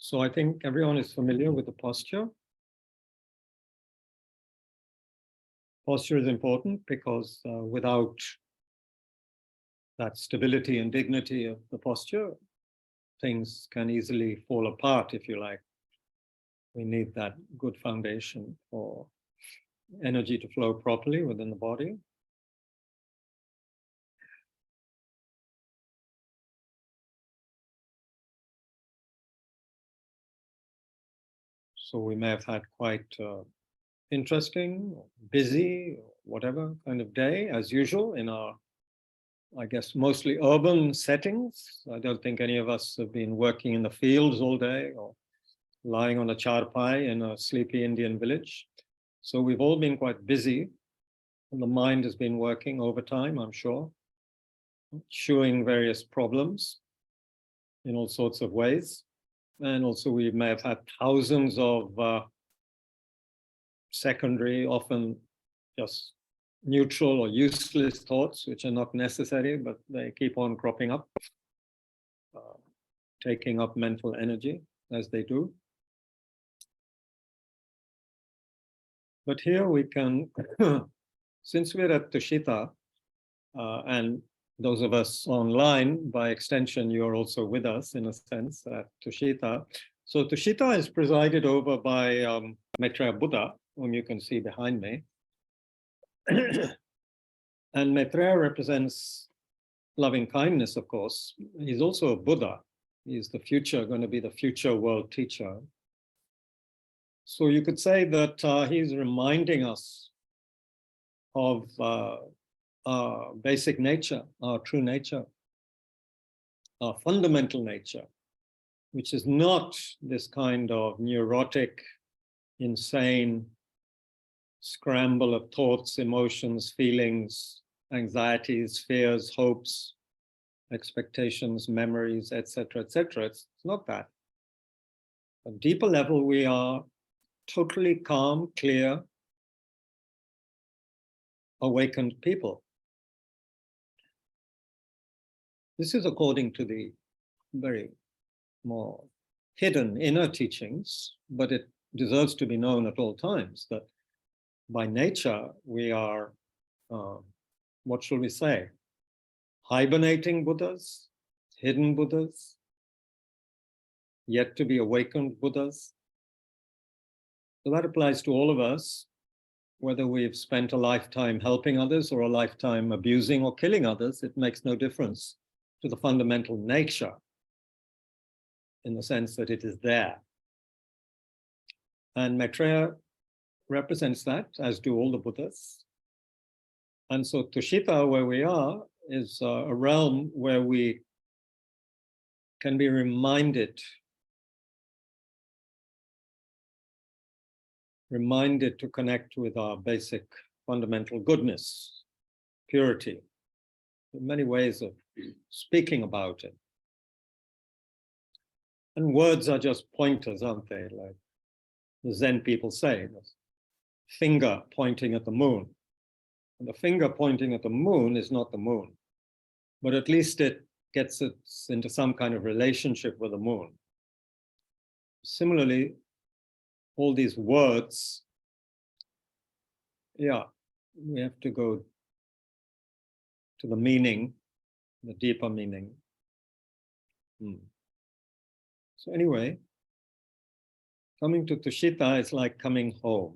So I think everyone is familiar with the posture. Posture is important because without that stability and dignity of the posture, things can easily fall apart, if you like. We need that good foundation for energy to flow properly within the body. So we may have had quite interesting, busy, whatever kind of day, as usual, in our, I guess, mostly urban settings. I don't think any of us have been working in the fields all day or lying on a charpai in a sleepy Indian village. So we've all been quite busy, and the mind has been working overtime, I'm sure, chewing various problems in all sorts of ways. And also we may have had thousands of secondary, often just neutral or useless thoughts, which are not necessary, but they keep on cropping up, taking up mental energy as they do. But here we can, since we're at Tushita, and those of us online, by extension, you're also with us in a sense at Tushita. So Tushita is presided over by Maitri Buddha, whom you can see behind me. And Maitreya represents loving kindness, of course. He's also a Buddha. He's the future, going to be the future world teacher. So you could say that he's reminding us of our basic nature, our true nature, our fundamental nature, which is not this kind of neurotic, insane scramble of thoughts, emotions, feelings, anxieties, fears, hopes, expectations, memories, etc., etc. It's not that. At a deeper level, we are totally calm, clear, awakened people. This is according to the very more hidden inner teachings, but it deserves to be known at all times that by nature we are, what shall we say, hibernating Buddhas, hidden Buddhas, yet to be awakened Buddhas. So that applies to all of us, whether we've spent a lifetime helping others or a lifetime abusing or killing others. It makes no difference to the fundamental nature, in the sense that it is there. And Maitreya represents that, as do all the Buddhas. And so Tushita, where we are, is a realm where we can be reminded to connect with our basic fundamental goodness, purity. There are many ways of speaking about it. And words are just pointers, aren't they? Like the Zen people say, the finger pointing at the moon. And the finger pointing at the moon is not the moon, but at least it gets it into some kind of relationship with the moon. Similarly, all these words, yeah, we have to go to the meaning, the deeper meaning. So anyway, coming to Tushita is like coming home,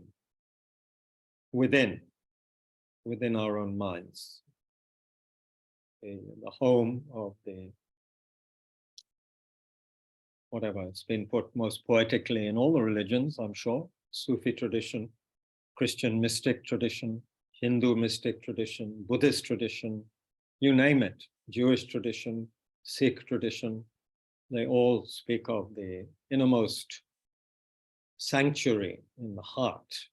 within our own minds. The home of the, whatever, it's been put most poetically in all the religions, I'm sure, Sufi tradition, Christian mystic tradition, Hindu mystic tradition, Buddhist tradition, you name it, Jewish tradition, Sikh tradition, they all speak of the innermost sanctuary in the heart.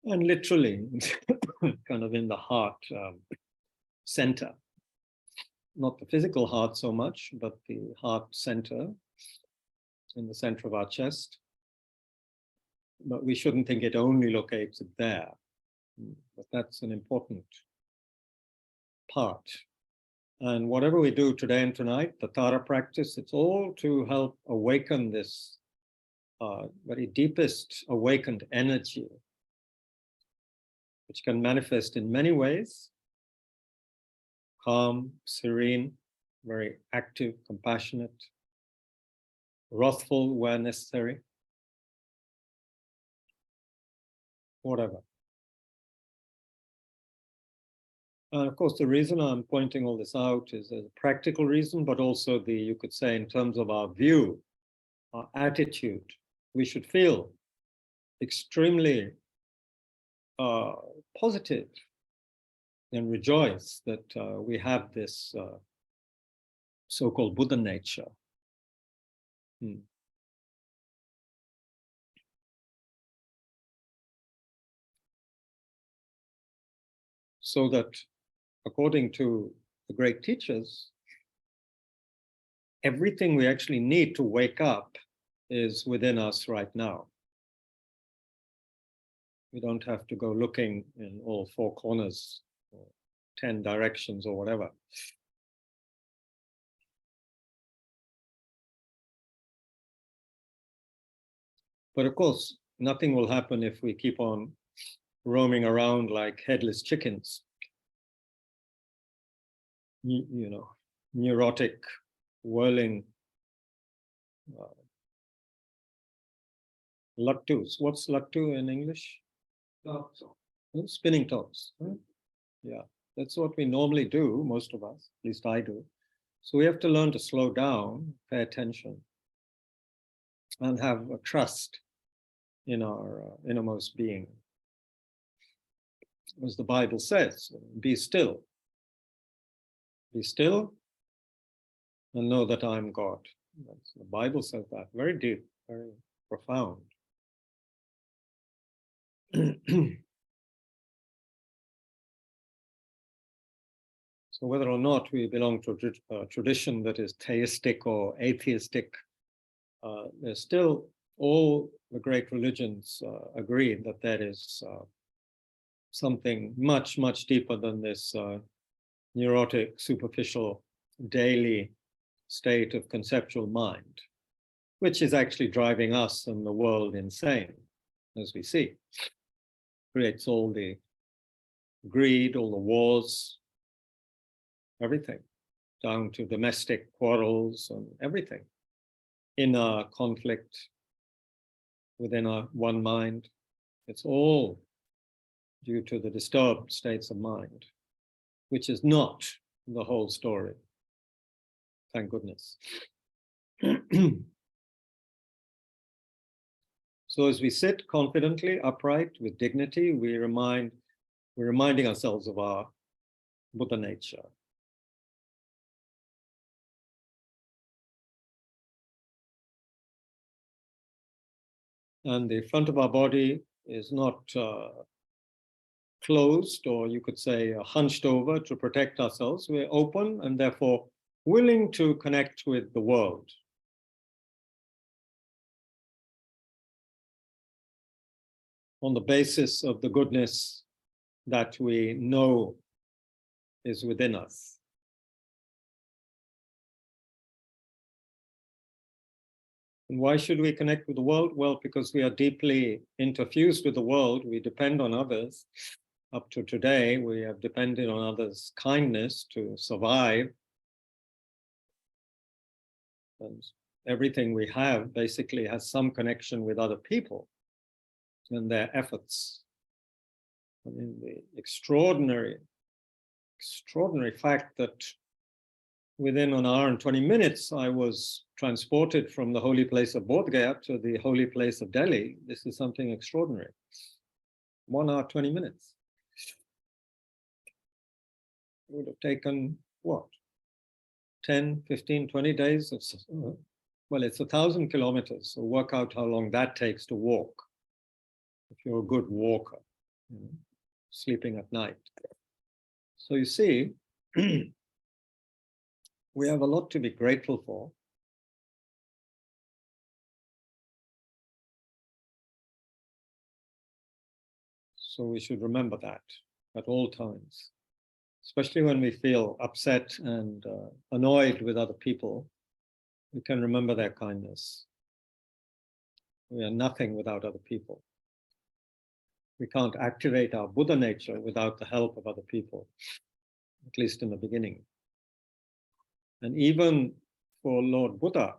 And literally, kind of in the heart center. Not the physical heart so much, but the heart center, in the center of our chest. But we shouldn't think it only locates there. But that's an important part. And whatever we do today and tonight, the Tara practice, it's all to help awaken this very deepest awakened energy, which can manifest in many ways: calm, serene, very active, compassionate, wrathful where necessary, whatever. And of course, the reason I'm pointing all this out is a practical reason, but also you could say, in terms of our view, our attitude, we should feel extremely positive and rejoice that we have this so-called Buddha nature. So that, according to the great teachers, everything we actually need to wake up is within us right now. We don't have to go looking in all four corners, or 10 directions, or whatever. But of course, nothing will happen if we keep on roaming around like headless chickens. You know, neurotic, whirling lattus. What's lattu in English? Spinning tops. Right? Yeah, that's what we normally do, most of us, at least I do. So we have to learn to slow down, pay attention, and have a trust in our innermost being. As the Bible says, be still. Be still and know that I'm God. The Bible says that, very deep, very profound. So whether or not we belong to a tradition that is theistic or atheistic, there's still, all the great religions agree that there is something much, much deeper than this neurotic, superficial, daily state of conceptual mind, which is actually driving us and the world insane, as we see. Creates all the greed, all the wars, everything, down to domestic quarrels and everything. Inner conflict within our one mind. It's all due to the disturbed states of mind, which is not the whole story. Thank goodness. So as we sit confidently, upright, with dignity, we're reminding ourselves of our Buddha nature. And the front of our body is not closed, or you could say hunched over to protect ourselves. We're open and therefore willing to connect with the world. On the basis of the goodness that we know is within us. And why should we connect with the world? Well, because we are deeply interfused with the world. We depend on others. Up to today, we have depended on others' kindness to survive. And everything we have basically has some connection with other people and their efforts. I mean, the extraordinary fact that within an hour and 20 minutes, I was transported from the holy place of Bodh Gaya to the holy place of Delhi. This is something extraordinary. 1 hour, 20 minutes. It would have taken, what? 10, 15, 20 days of, well, it's 1,000 kilometers. So work out how long that takes to walk. If you're a good walker, you know, sleeping at night. So you see, we have a lot to be grateful for. So we should remember that at all times. especially when we feel upset and annoyed with other people, we can remember their kindness. We are nothing without other people. We can't activate our Buddha nature without the help of other people, at least in the beginning. And even for Lord Buddha,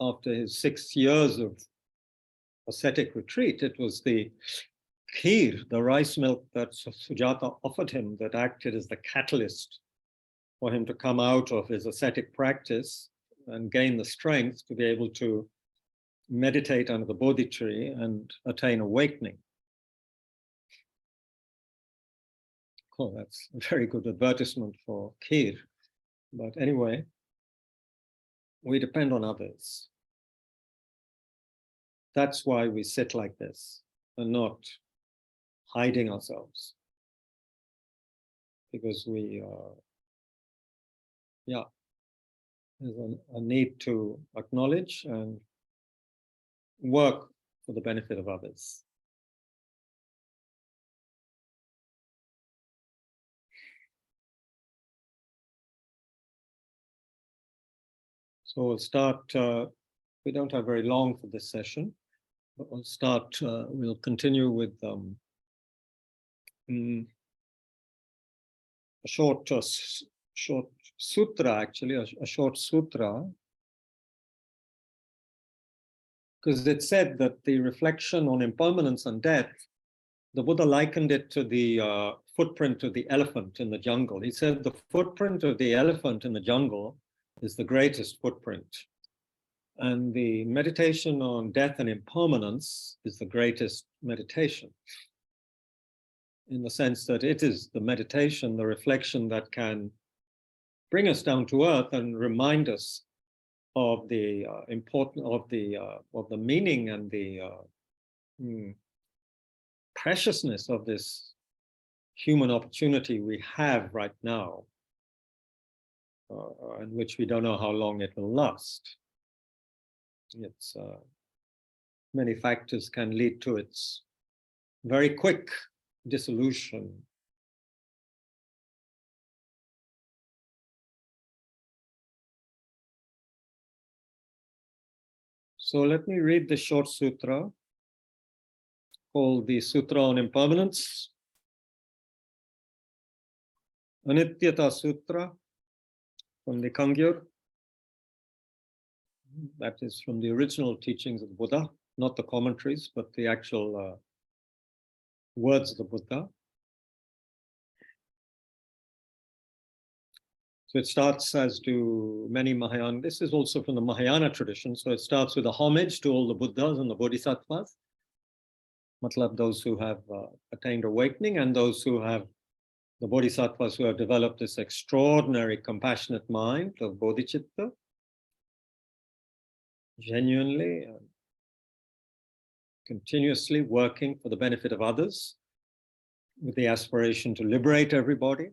after his 6 years of ascetic retreat, it was the kheer, the rice milk that Sujata offered him, that acted as the catalyst for him to come out of his ascetic practice and gain the strength to be able to meditate under the Bodhi tree and attain awakening. Oh, that's a very good advertisement for kheer. But anyway, we depend on others. That's why we sit like this and not hiding ourselves. Because there's a need to acknowledge and work for the benefit of others. So we'll start, we don't have very long for this session, but we'll continue with a short sutra, actually, a short sutra, because it said that the reflection on impermanence and death, the Buddha likened it to the footprint of the elephant in the jungle. He said the footprint of the elephant in the jungle is the greatest footprint. And the meditation on death and impermanence is the greatest meditation, in the sense that it is the meditation, the reflection that can bring us down to earth and remind us of the importance of the meaning and the preciousness of this human opportunity we have right now, in which we don't know how long it will last. It's many factors can lead to its very quick dissolution. So let me read the short sutra called the Sutra on Impermanence. Anityata Sutra from the Kangyur. That is from the original teachings of the Buddha, not the commentaries, but the actual words of the Buddha. So it starts, as do many Mahayana. This is also from the Mahayana tradition. So it starts with a homage to all the Buddhas and the Bodhisattvas, matlab those who have attained awakening and those who have, the Bodhisattvas who have developed this extraordinary compassionate mind of Bodhicitta, genuinely and continuously working for the benefit of others, with the aspiration to liberate everybody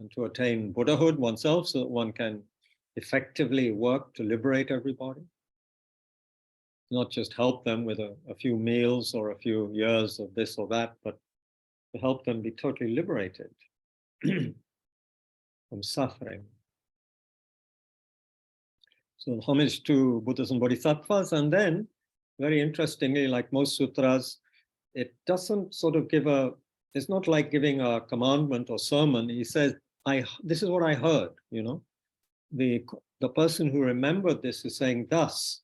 and to attain Buddhahood oneself, so that one can effectively work to liberate everybody, not just help them with a few meals or a few years of this or that, but to help them be totally liberated from suffering. So homage to Buddhas and Bodhisattvas, and then, very interestingly, like most sutras, it doesn't sort of give it's not like giving a commandment or sermon. He says, this is what I heard, you know. The person who remembered this is saying, thus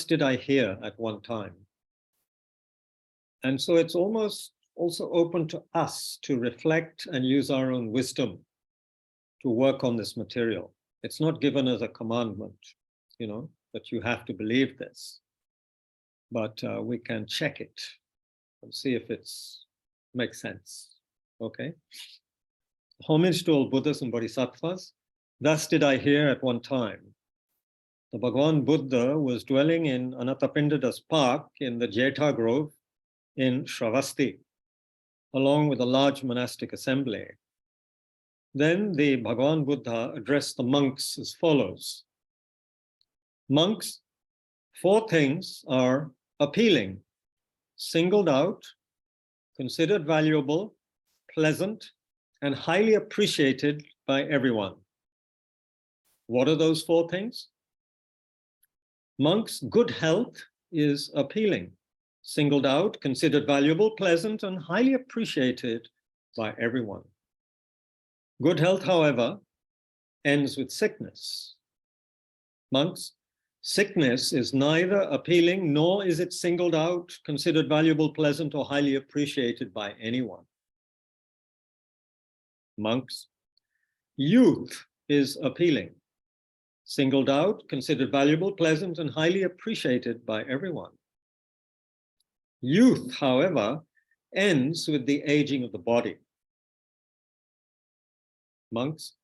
did I hear at one time. And so it's almost also open to us to reflect and use our own wisdom to work on this material. It's not given as a commandment, you know, that you have to believe this, but we can check it and see if it makes sense, okay? Homage to all Buddhas and Bodhisattvas. Thus did I hear at one time. The Bhagavan Buddha was dwelling in Anathapindada's park in the Jetha Grove in Shravasti, along with a large monastic assembly. Then the Bhagavan Buddha addressed the monks as follows. Monks, 4 things are appealing, singled out, considered valuable, pleasant, and highly appreciated by everyone. What are those four things? Monks, good health is appealing, singled out, considered valuable, pleasant, and highly appreciated by everyone. Good health, however, ends with sickness. Monks, sickness is neither appealing nor is it singled out, considered valuable, pleasant, or highly appreciated by anyone. Monks, youth is appealing, singled out, considered valuable, pleasant, and highly appreciated by everyone. Youth, however, ends with the aging of the body. Monks,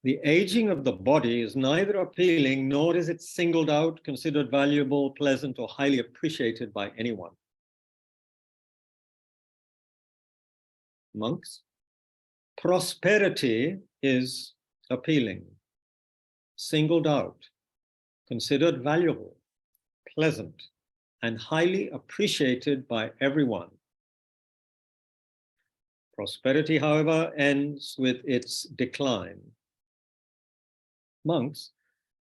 the aging of the body is neither appealing nor is it singled out, considered valuable, pleasant, or highly appreciated by anyone. Monks, prosperity is appealing, singled out, considered valuable, pleasant, and highly appreciated by everyone. Prosperity, however, ends with its decline. Monks,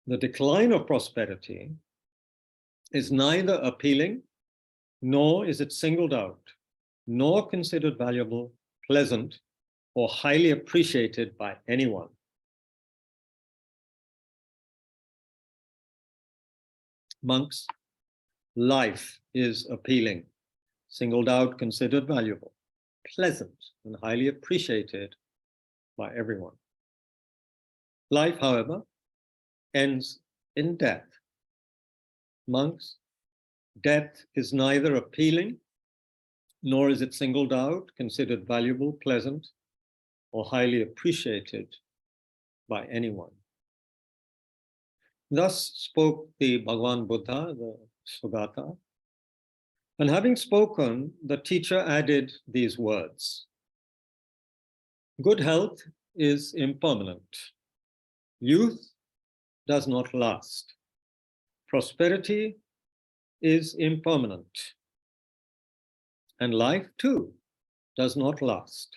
the decline of prosperity is neither appealing, nor is it singled out, nor considered valuable, pleasant, or highly appreciated by anyone. Monks, life is appealing, singled out, considered valuable, pleasant, and highly appreciated by everyone. Life, however, ends in death. Monks, death is neither appealing, nor is it singled out, considered valuable, pleasant, or highly appreciated by anyone. Thus spoke the Bhagavan Buddha, the Sugata. And having spoken, the teacher added these words. Good health is impermanent. Youth does not last. Prosperity is impermanent. And life, too, does not last.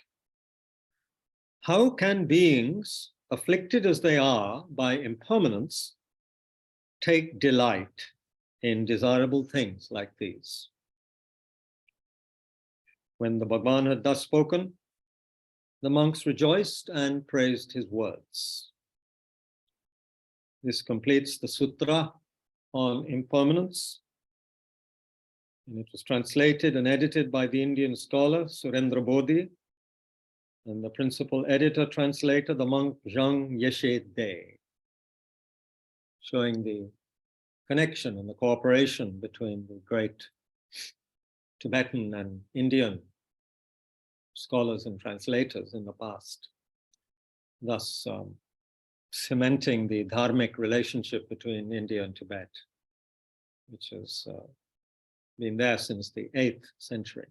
How can beings, afflicted as they are by impermanence, take delight in desirable things like these? When the Bhagavan had thus spoken, the monks rejoiced and praised his words. This completes the sutra on impermanence, and it was translated and edited by the Indian scholar Surendra Bodhi, and the principal editor translator, the monk Zhang Yeshe De, showing the connection and the cooperation between the great Tibetan and Indian scholars and translators in the past, thus cementing the dharmic relationship between India and Tibet, which has been there since the 8th century.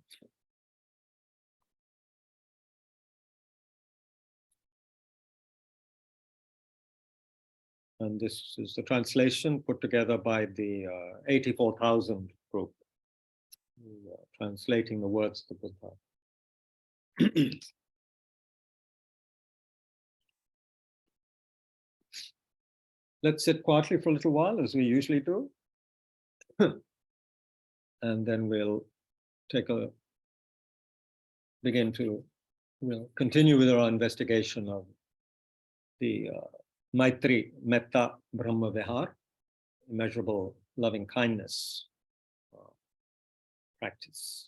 And this is the translation put together by the 84,000 group, translating the words of the Buddha. Let's sit quietly for a little while, as we usually do. And then we'll we'll continue with our investigation of the Maitri Brahma Vihara, immeasurable loving kindness practice.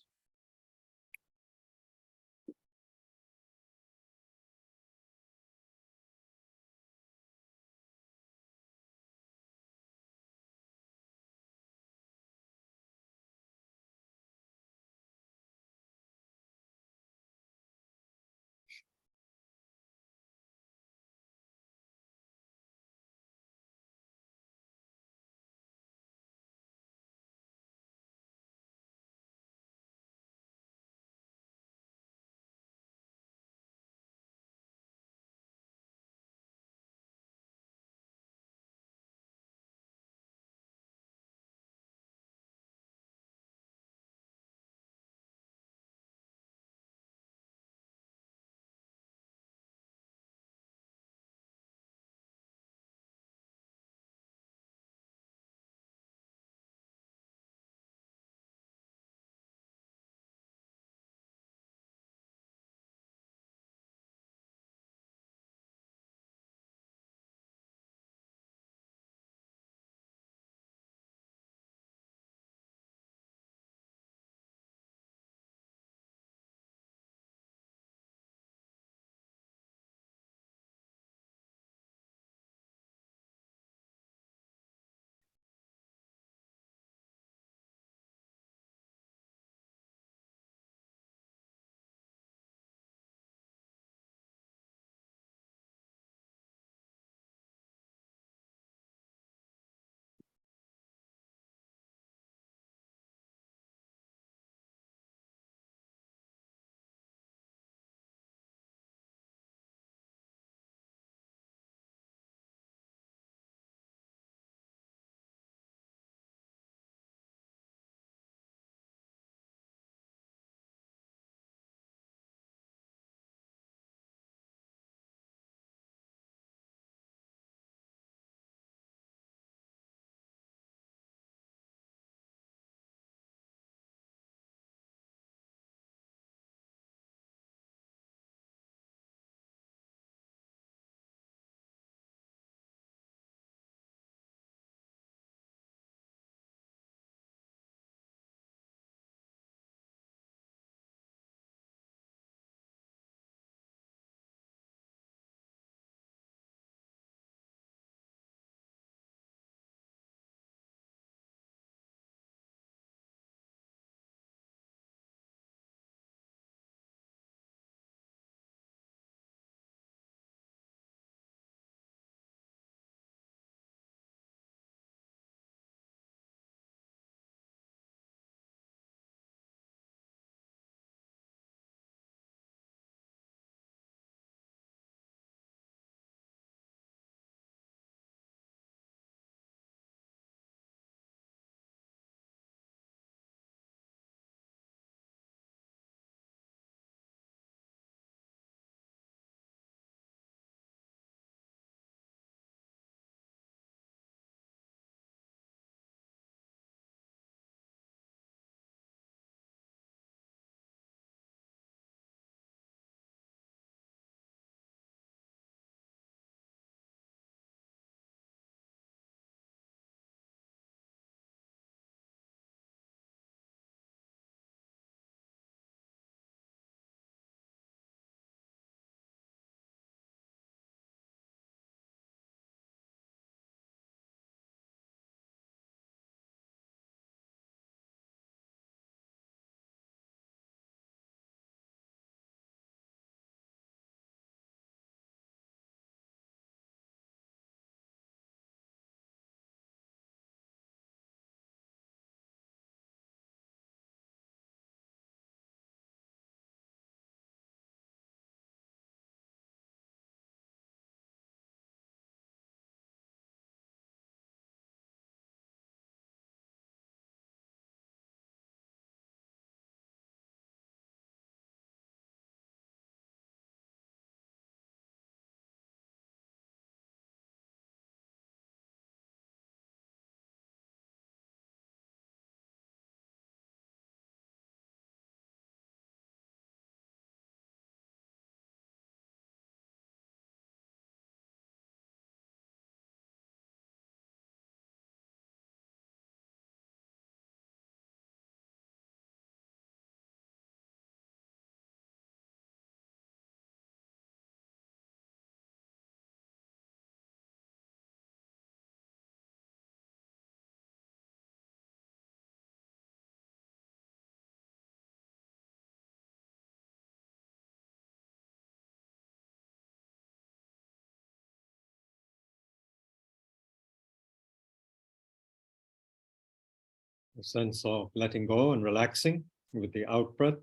a sense of letting go and relaxing with the out-breath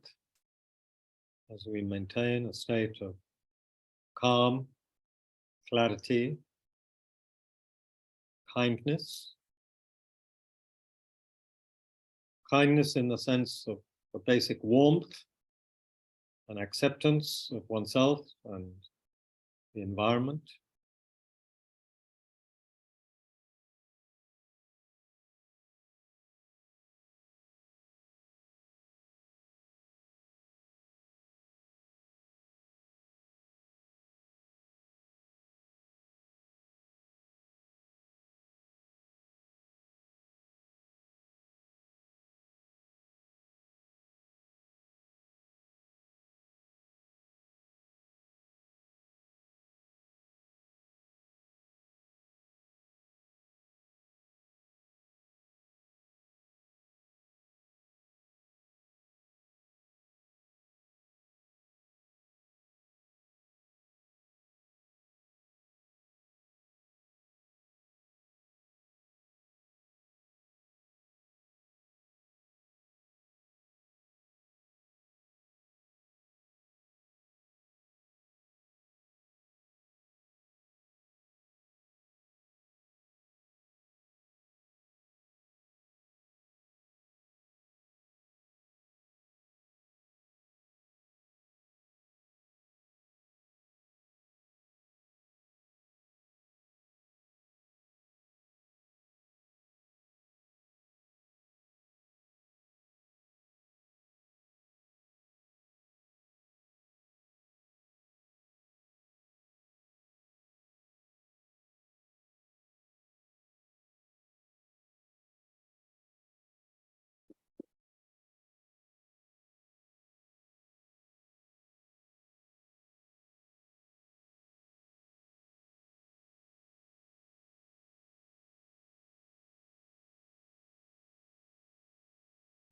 as we maintain a state of calm, clarity, kindness. Kindness in the sense of a basic warmth and acceptance of oneself and the environment.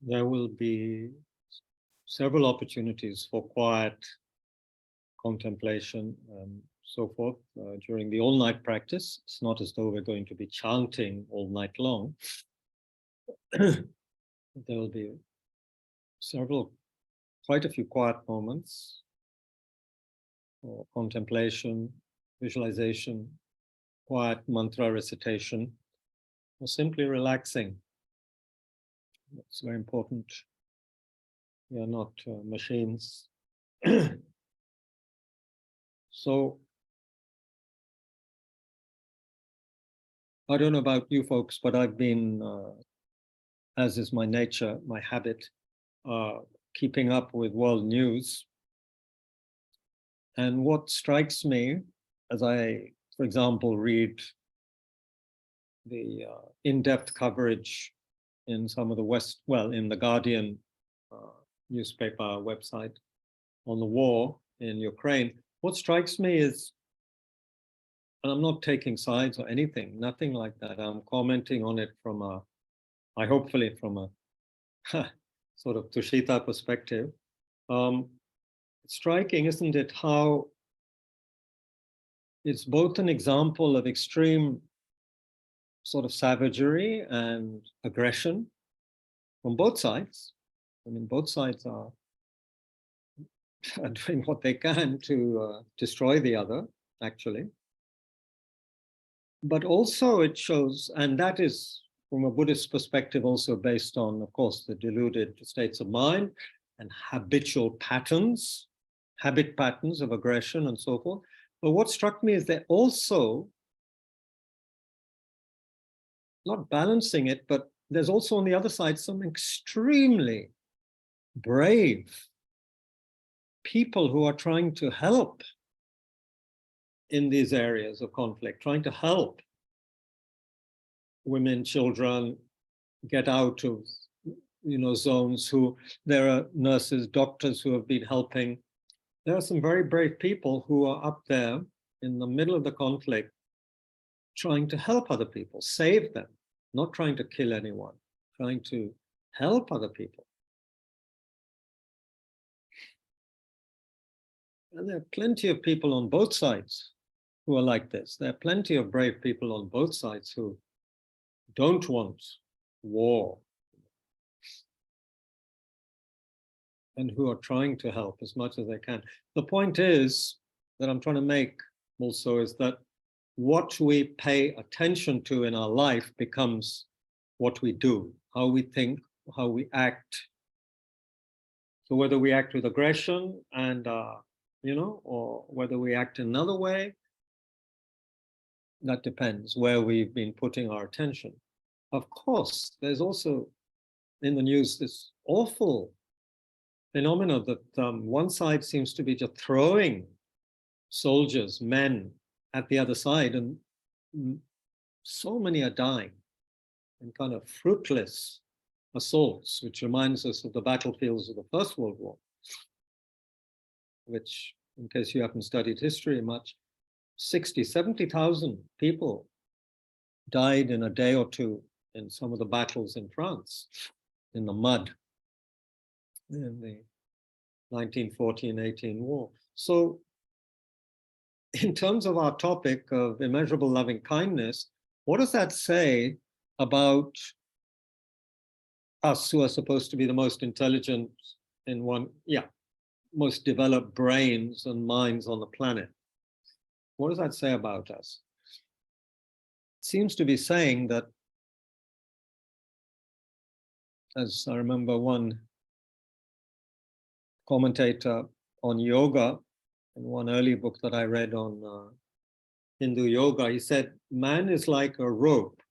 There will be several opportunities for quiet contemplation and so forth during the all-night practice. It's not as though we're going to be chanting all night long. There will be quite a few quiet moments for contemplation, visualization, quiet mantra recitation, or simply relaxing. It's very important. We are not machines. So, I don't know about you folks, but I've been, as is my nature, my habit, keeping up with world news. And what strikes me as I, for example, read the in-depth coverage in some of the in the Guardian newspaper website on the war in Ukraine, what strikes me is, and I'm not taking sides or anything, nothing like that. I'm commenting on it from hopefully from a sort of Tushita perspective. It's striking, isn't it, how it's both an example of extreme sort of savagery and aggression from both sides. I mean, both sides are doing what they can to destroy the other, actually. But also it shows, and that is from a Buddhist perspective also based on, of course, the deluded states of mind and habitual patterns, habit patterns of aggression and so forth. But what struck me is they're also not balancing it, but there's also on the other side some extremely brave people who are trying to help in these areas of conflict, trying to help women, children get out of, zones. There are nurses, doctors who have been helping. There are some very brave people who are up there in the middle of the conflict, trying to help other people, save them, not trying to kill anyone, trying to help other people. And there are plenty of people on both sides who are like this. There are plenty of brave people on both sides who don't want war, and who are trying to help as much as they can. The point is that I'm trying to make also is that what we pay attention to in our life becomes what we do, how we think, how we act. So whether we act with aggression and, or whether we act another way, that depends where we've been putting our attention. Of course, there's also in the news this awful phenomena that one side seems to be just throwing soldiers, men, at the other side, and so many are dying in kind of fruitless assaults, which reminds us of the battlefields of the First World War, which, in case you haven't studied history much, 70,000 people died in a day or two in some of the battles in France, in the mud, in the 1914-18 war. So in terms of our topic of immeasurable loving kindness, what does that say about us who are supposed to be the most intelligent most developed brains and minds on the planet? What does that say about us? It seems to be saying that, as I remember one commentator on yoga, in one early book that I read on Hindu yoga, he said, man is like a rope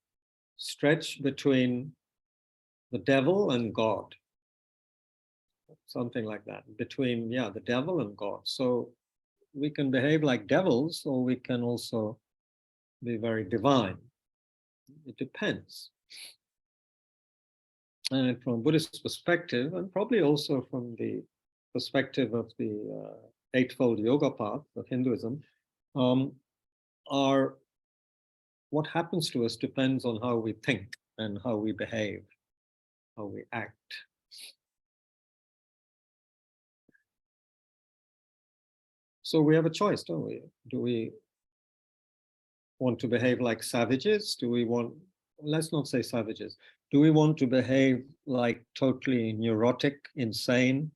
stretched between the devil and God. Something like that, between, the devil and God. So we can behave like devils, or we can also be very divine. It depends. And from a Buddhist perspective, and probably also from the perspective of the Eightfold Yoga Path of Hinduism, what happens to us depends on how we think and how we behave, how we act. So we have a choice, don't we? Do we want to behave like savages? Do we want, let's not say savages, do we want to behave like totally neurotic, insane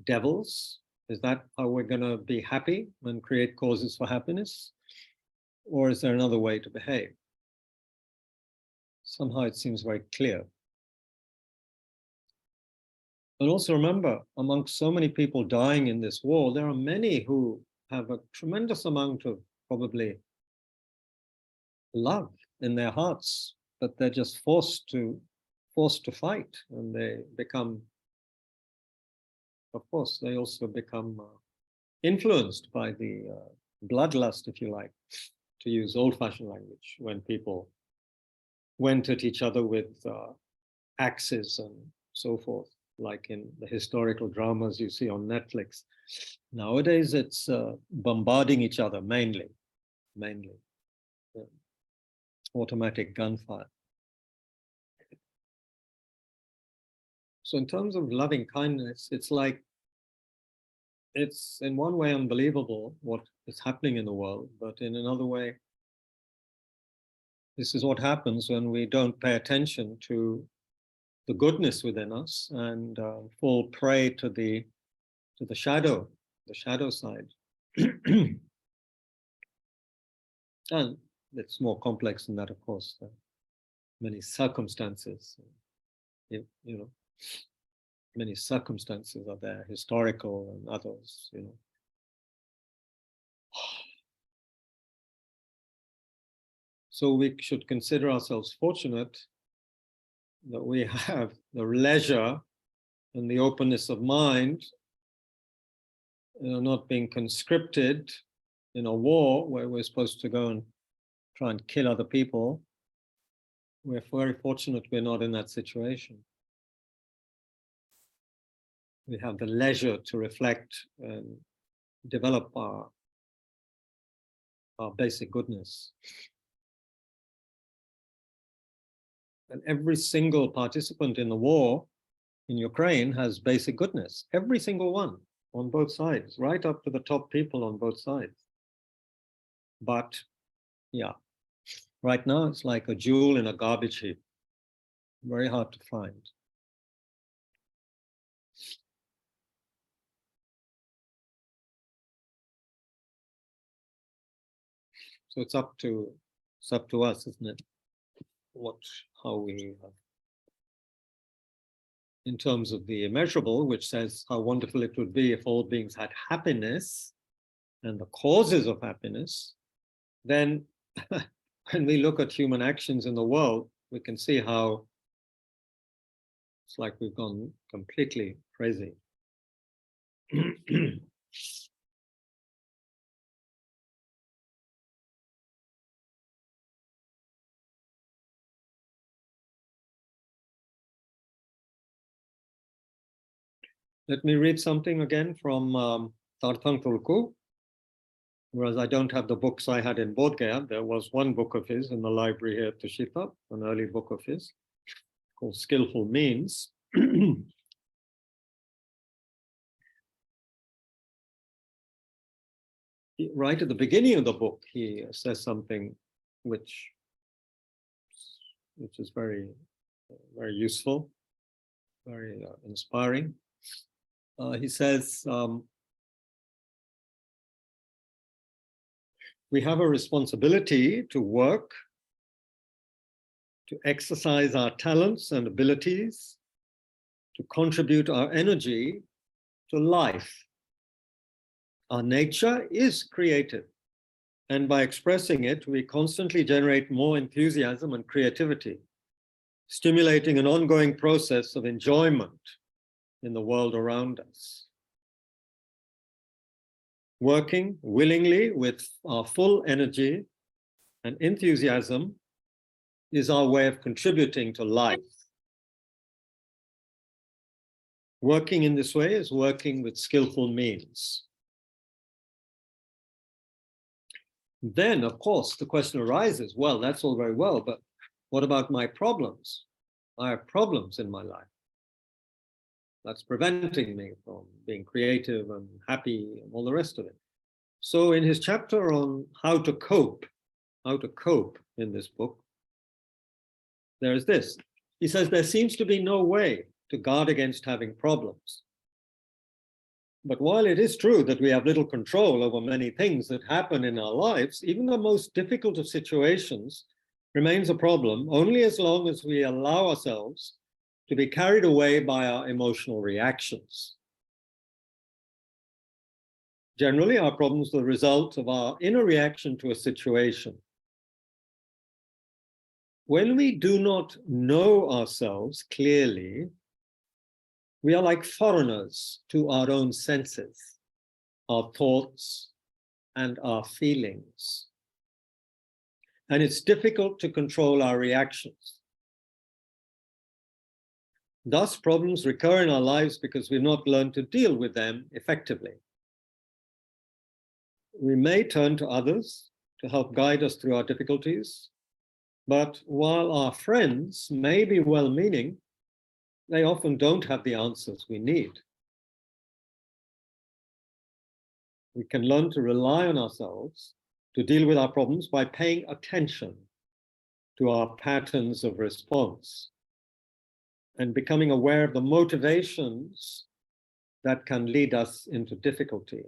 devils? Is that how we're going to be happy and create causes for happiness? Or is there another way to behave? Somehow it seems very clear. And also remember, amongst so many people dying in this war, there are many who have a tremendous amount of probably love in their hearts, but they're just forced to fight, and they become, of course, they also become influenced by the bloodlust, if you like, to use old-fashioned language, when people went at each other with axes and so forth, like in the historical dramas you see on Netflix. Nowadays, it's bombarding each other mainly. Automatic gunfire. So in terms of loving kindness, it's like, it's in one way unbelievable what is happening in the world, but in another way, this is what happens when we don't pay attention to the goodness within us and fall prey to the shadow side. And it's more complex than that, of course. Many circumstances, many circumstances are there, historical and others, So we should consider ourselves fortunate that we have the leisure and the openness of mind, not being conscripted in a war where we're supposed to go and try and kill other people. We're very fortunate we're not in that situation. We have the leisure to reflect and develop our basic goodness. And every single participant in the war in Ukraine has basic goodness. Every single one, on both sides, right up to the top people on both sides. But right now it's like a jewel in a garbage heap. Very hard to find. So it's up to us, isn't it? How we, in terms of the immeasurable, which says how wonderful it would be if all beings had happiness and the causes of happiness, then when we look at human actions in the world, we can see how it's like we've gone completely crazy. Let me read something again from Tarthang Tulku. Whereas I don't have the books I had in Bodh Gaya, there was one book of his in the library here at Tushita, an early book of his called Skillful Means. Right at the beginning of the book, he says something which is very, very useful, very inspiring. He says, we have a responsibility to work, to exercise our talents and abilities, to contribute our energy to life. Our nature is creative, and by expressing it, we constantly generate more enthusiasm and creativity, stimulating an ongoing process of enjoyment in the world around us. Working willingly with our full energy and enthusiasm is our way of contributing to life. Working in this way is working with skillful means. Then, of course, the question arises, well, that's all very well, but what about my problems? I have problems in my life. That's preventing me from being creative and happy and all the rest of it. So in his chapter on how to cope in this book, there is this. He says, there seems to be no way to guard against having problems. But while it is true that we have little control over many things that happen in our lives, even the most difficult of situations remains a problem only as long as we allow ourselves to be carried away by our emotional reactions. Generally, our problems are the result of our inner reaction to a situation. When we do not know ourselves clearly, we are like foreigners to our own senses, our thoughts, and our feelings. And it's difficult to control our reactions. Thus, problems recur in our lives because we've not learned to deal with them effectively. We may turn to others to help guide us through our difficulties, but while our friends may be well-meaning, they often don't have the answers we need. We can learn to rely on ourselves to deal with our problems by paying attention to our patterns of response and becoming aware of the motivations that can lead us into difficulty.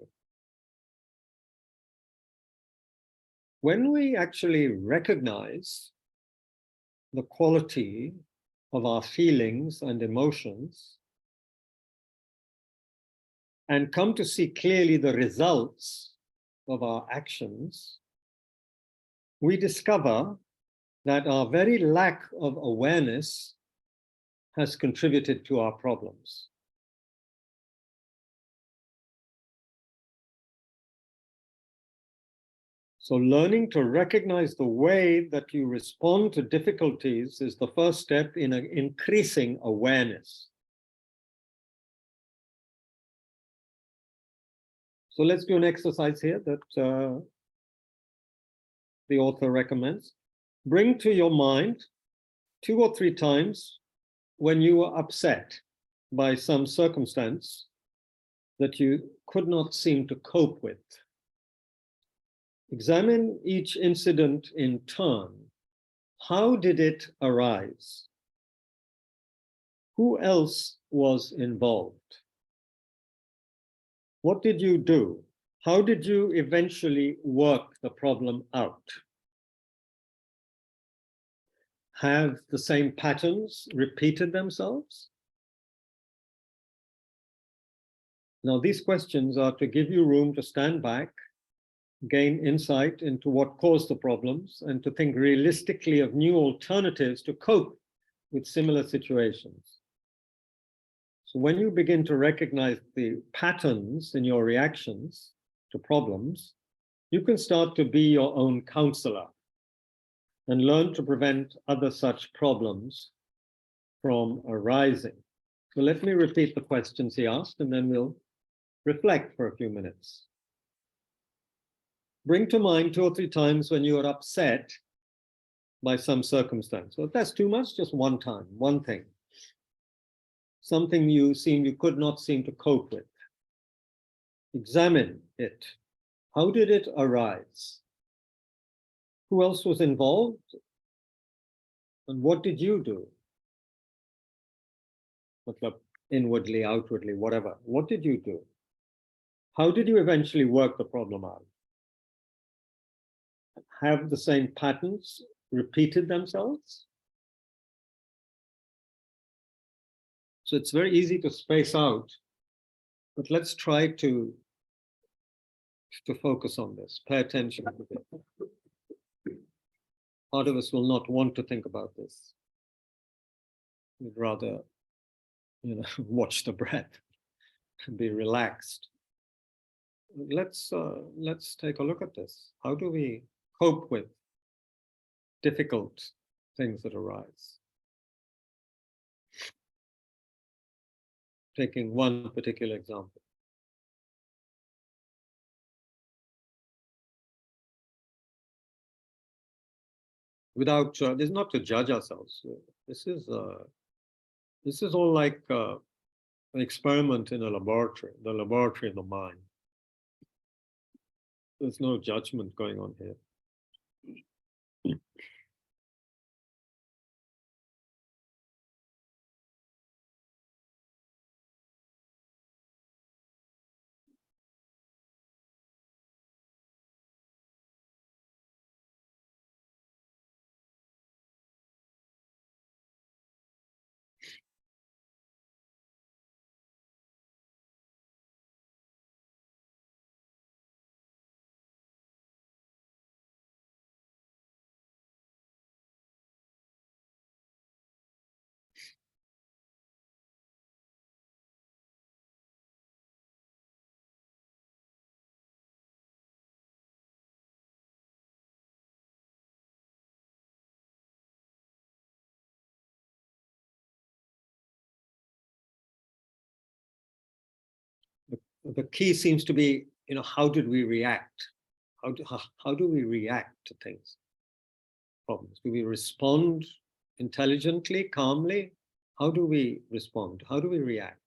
When we actually recognize the quality of our feelings and emotions and come to see clearly the results of our actions, we discover that our very lack of awareness has contributed to our problems. So learning to recognize the way that you respond to difficulties is the first step in increasing awareness. So let's do an exercise here that the author recommends. Bring to your mind 2 or 3 times when you were upset by some circumstance that you could not seem to cope with. Examine each incident in turn. How did it arise? Who else was involved? What did you do? How did you eventually work the problem out? Have the same patterns repeated themselves? Now, these questions are to give you room to stand back, gain insight into what caused the problems, and to think realistically of new alternatives to cope with similar situations. So when you begin to recognize the patterns in your reactions to problems, you can start to be your own counselor and learn to prevent other such problems from arising. So let me repeat the questions he asked, and then we'll reflect for a few minutes. Bring to mind 2 or 3 times when you are upset by some circumstance. So if that's too much, just one time, one thing. Something you could not seem to cope with. Examine it. How did it arise? Who else was involved? And what did you do? Inwardly, outwardly, whatever. What did you do? How did you eventually work the problem out? Have the same patterns repeated themselves? So it's very easy to space out, but let's try to focus on this, pay attention to it. Part of us will not want to think about this. We'd rather, watch the breath and be relaxed. Let's take a look at this. How do we cope with difficult things that arise? Taking one particular example. Without, this is not to judge ourselves. This is all like an experiment in a laboratory, the laboratory of the mind. There's no judgment going on here. The key seems to be, how did we react? How do we react to things, problems? Do we respond intelligently, calmly? How do we respond? How do we react?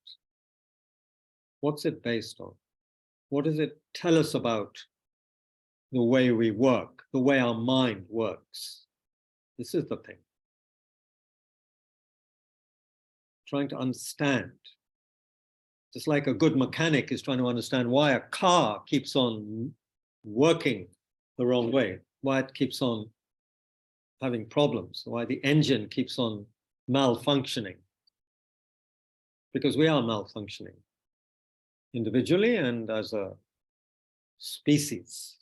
What's it based on? What does it tell us about the way we work, the way our mind works? This is the thing. Trying to understand. Just like a good mechanic is trying to understand why a car keeps on working the wrong way, why it keeps on having problems, why the engine keeps on malfunctioning. Because we are malfunctioning, individually and as a species.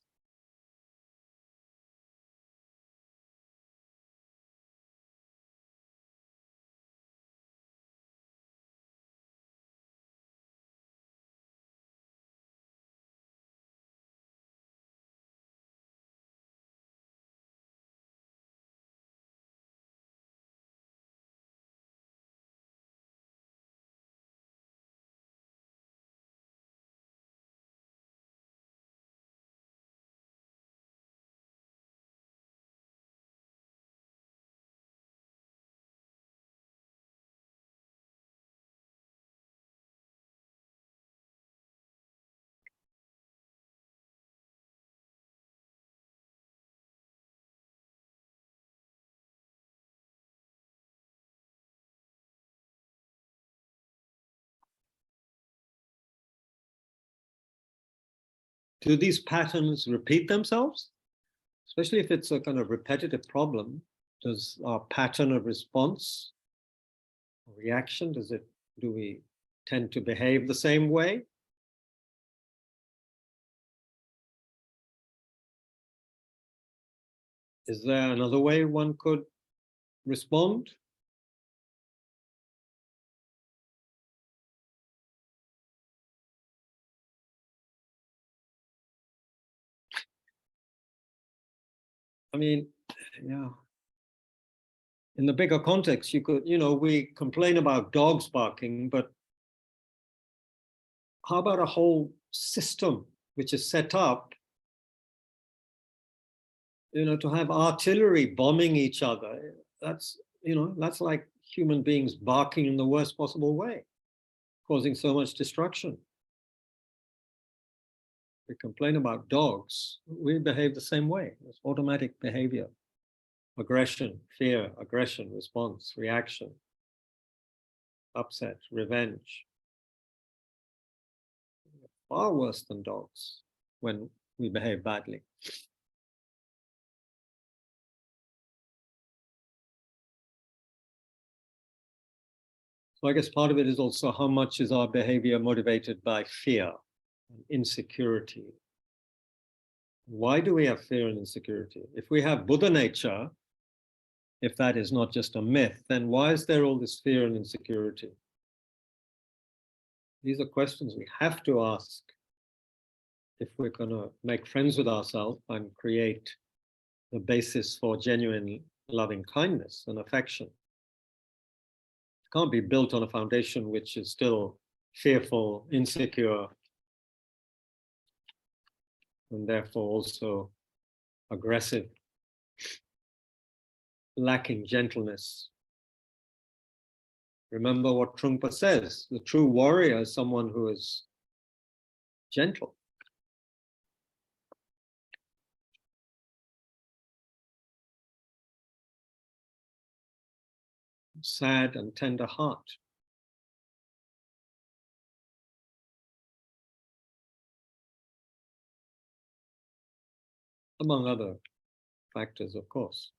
Do these patterns repeat themselves? Especially if it's a kind of repetitive problem, does our pattern of response, reaction, do we tend to behave the same way? Is there another way one could respond? I mean, yeah. In the bigger context, you could, we complain about dogs barking, but how about a whole system which is set up, to have artillery bombing each other? That's like human beings barking in the worst possible way, causing so much destruction. We complain about dogs, we behave the same way. It's automatic behavior. Aggression, fear, aggression, response, reaction, upset, revenge. Far worse than dogs when we behave badly. So I guess part of it is also how much is our behavior motivated by fear and insecurity. Why do we have fear and insecurity? If we have Buddha nature, if that is not just a myth, then why is there all this fear and insecurity? These are questions we have to ask if we're going to make friends with ourselves and create the basis for genuine loving kindness and affection. It can't be built on a foundation which is still fearful, insecure, and therefore also aggressive, lacking gentleness. Remember what Trungpa says, the true warrior is someone who is gentle. Sad and tender heart. Among other factors, of course.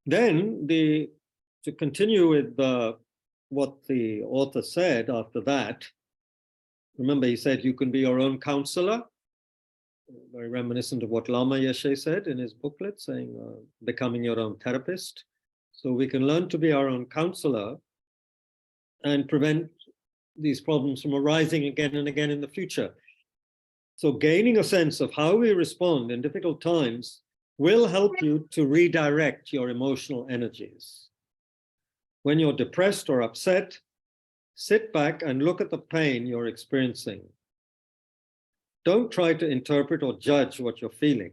Then to continue with what the author said after that, remember he said you can be your own counselor, very reminiscent of what Lama Yeshe said in his booklet, saying becoming your own therapist. So we can learn to be our own counselor and prevent these problems from arising again and again in the future. So gaining a sense of how we respond in difficult times will help you to redirect your emotional energies. When you're depressed or upset, sit back and look at the pain you're experiencing. Don't try to interpret or judge what you're feeling.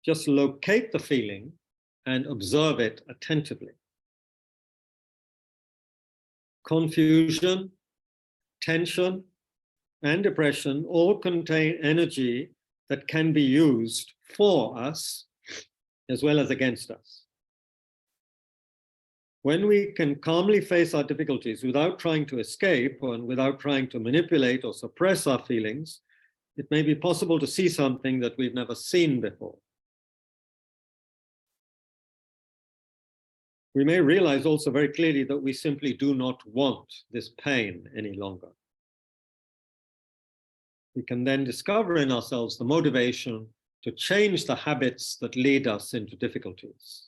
Just locate the feeling and observe it attentively. Confusion, tension, and depression all contain energy that can be used for us as well as against us. When we can calmly face our difficulties without trying to escape and without trying to manipulate or suppress our feelings, it may be possible to see something that we've never seen before. We may realize also very clearly that we simply do not want this pain any longer. We can then discover in ourselves the motivation to change the habits that lead us into difficulties.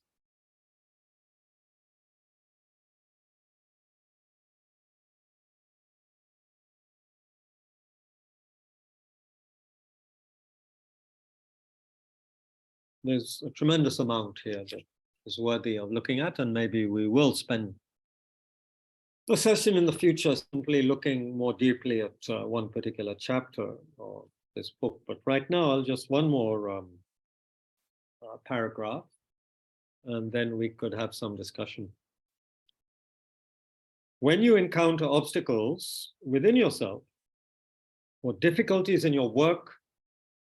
There's a tremendous amount here that is worthy of looking at, and maybe we will spend a session in the future simply looking more deeply at one particular chapter of this book. But right now, I'll just one more paragraph, and then we could have some discussion. When you encounter obstacles within yourself, or difficulties in your work,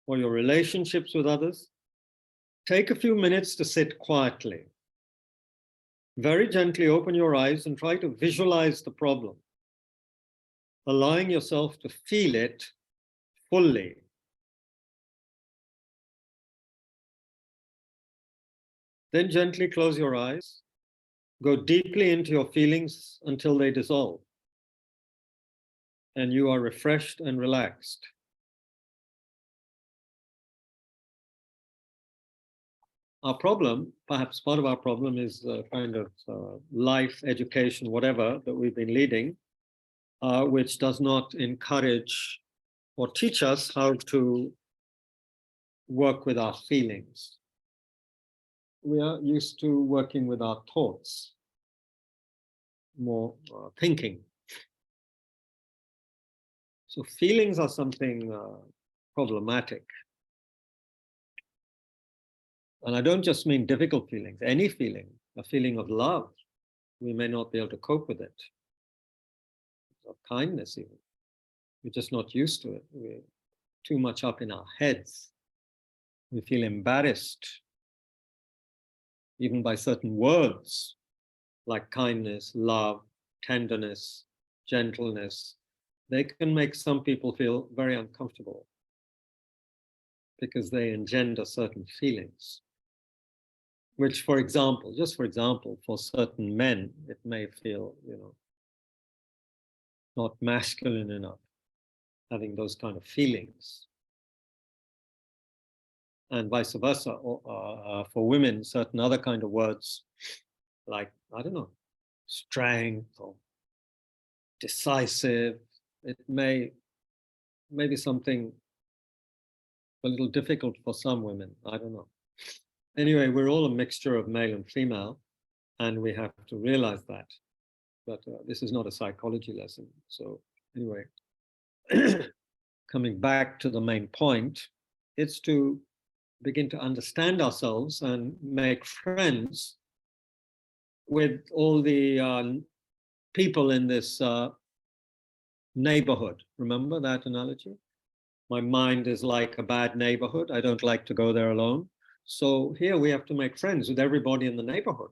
or your relationships with others, take a few minutes to sit quietly. Very gently open your eyes and try to visualize the problem, allowing yourself to feel it fully. Then gently close your eyes. Go deeply into your feelings until they dissolve and you are refreshed and relaxed. Our problem, perhaps part of our problem, is kind of life, education, whatever that we've been leading, which does not encourage or teach us how to work with our feelings. We are used to working with our thoughts, more thinking. So feelings are something problematic. And I don't just mean difficult feelings, any feeling, a feeling of love, we may not be able to cope with it. Of kindness even. We're just not used to it. We're too much up in our heads. We feel embarrassed, even by certain words, like kindness, love, tenderness, gentleness. They can make some people feel very uncomfortable because they engender certain feelings, which, for example, just for example, for certain men, it may feel, not masculine enough, having those kind of feelings. And vice versa, for women, certain other kind of words, like, I don't know, strength or decisive, it may be something a little difficult for some women, I don't know. Anyway, we're all a mixture of male and female, and we have to realize that. But this is not a psychology lesson. So anyway, coming back to the main point, it's to begin to understand ourselves and make friends with all the people in this neighborhood. Remember that analogy? My mind is like a bad neighborhood. I don't like to go there alone. So here we have to make friends with everybody in the neighborhood.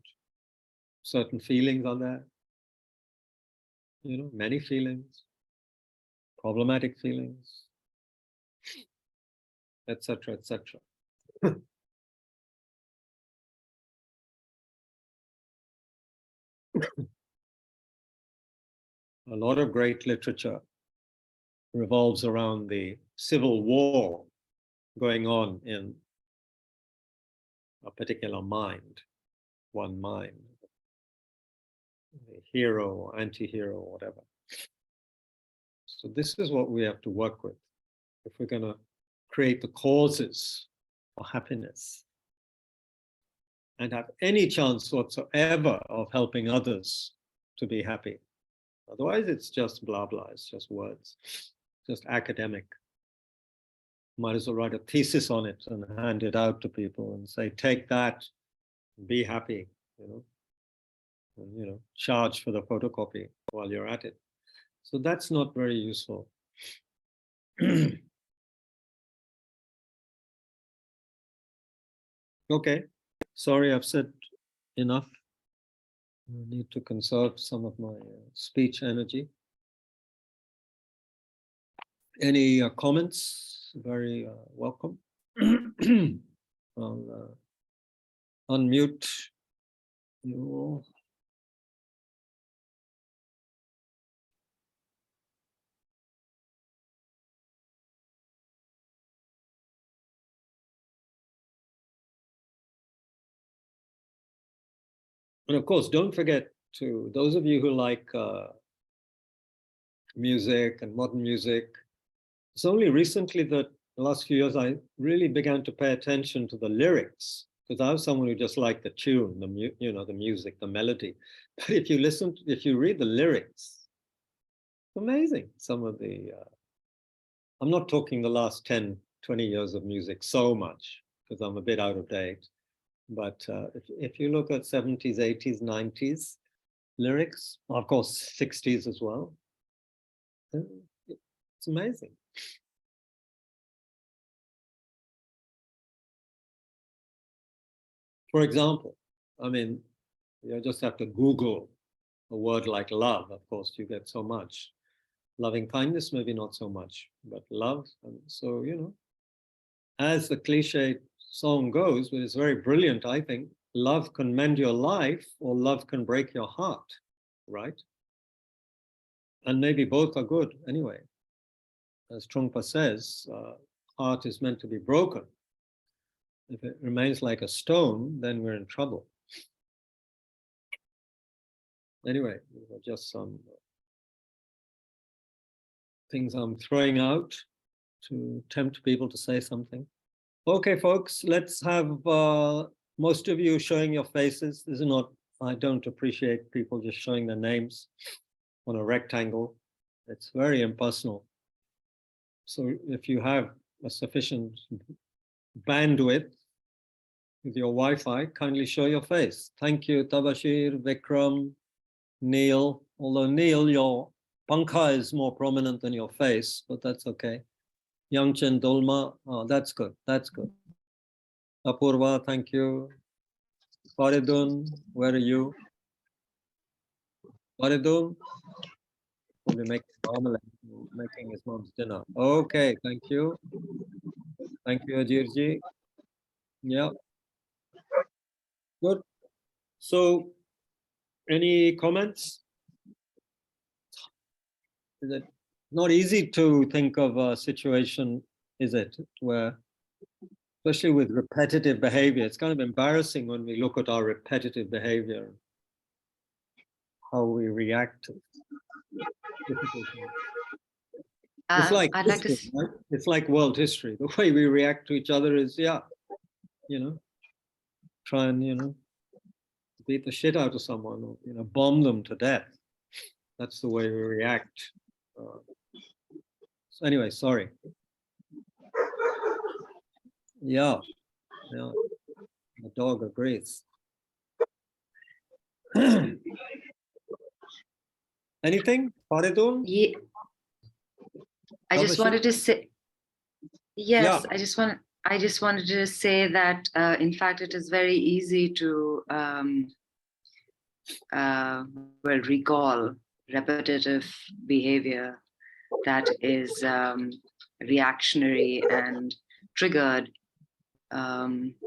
Certain feelings are there, many feelings, problematic feelings, etc., etc. A lot of great literature revolves around the civil war going on in a particular mind, one mind, a hero or anti-hero or whatever. So this is what we have to work with if we're going to create the causes for happiness and have any chance whatsoever of helping others to be happy. Otherwise, it's just blah, blah. It's just words, just academic. Might as well write a thesis on it and hand it out to people and say, take that, be happy, and, charge for the photocopy while you're at it. So that's not very useful. Okay, sorry, I've said enough. I need to conserve some of my speech energy. Any comments? Very welcome. I'll unmute you all. And of course, don't forget to, those of you who like music and modern music, it's only recently that the last few years I really began to pay attention to the lyrics, because I was someone who just liked the tune, the music, the melody. But if you read the lyrics, it's amazing. Some of the, I'm not talking the last 10, 20 years of music so much, because I'm a bit out of date. But if you look at 70s, 80s, 90s lyrics, of course, 60s as well, it's amazing. For example, I mean, You just have to Google a word like love. Of course, you get so much. Loving kindness, maybe not so much, but love. And so, as the cliche song goes, but it's very brilliant, I think, love can mend your life or love can break your heart, right? And maybe both are good anyway. As Trungpa says, heart is meant to be broken. If it remains like a stone, then we're in trouble. Anyway, these are just some things I'm throwing out to tempt people to say something. Okay, folks, let's have most of you showing your faces. This is not, I don't appreciate people just showing their names on a rectangle. It's very impersonal. So if you have a sufficient bandwidth with your Wi-Fi, kindly show your face. Thank you, Tabashir, Vikram, Neil. Although Neil, your pankha is more prominent than your face, but that's okay. Yangchen Dolma, oh, that's good, that's good. Apurva, thank you. Faridun, where are you? Faridun, probably making omelette, making his mom's dinner. Okay, thank you. Thank you, Ajirji. Yeah, good. So, any comments? Is it not easy to think of a situation, is it, where, especially with repetitive behavior, it's kind of embarrassing when we look at our repetitive behavior, how we react to it's like I'd like to history, right? It's like world history. The way we react to each other is, try and, beat the shit out of someone or, bomb them to death. That's the way we react. So anyway, sorry. Yeah, the dog agrees. Anything, Faridun? Yeah, I just wanted to say, yes, Yeah. I just wanted to say that, in fact, it is very easy to, recall repetitive behavior that is reactionary and triggered,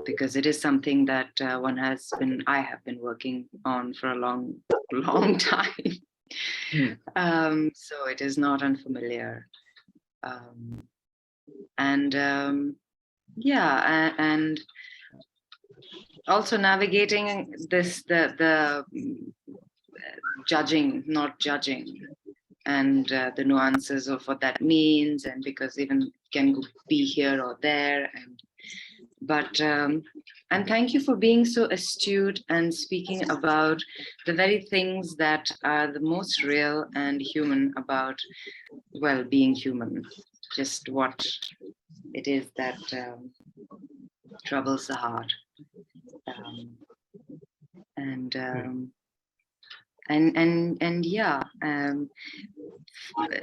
because it is something that I have been working on for a long, long time. So it is not unfamiliar. And also navigating this, the judging, not judging, and the nuances of what that means, and because even can be here or there, and thank you for being so astute and speaking about the very things that are the most real and human about, well, being human, just what it is that troubles the heart.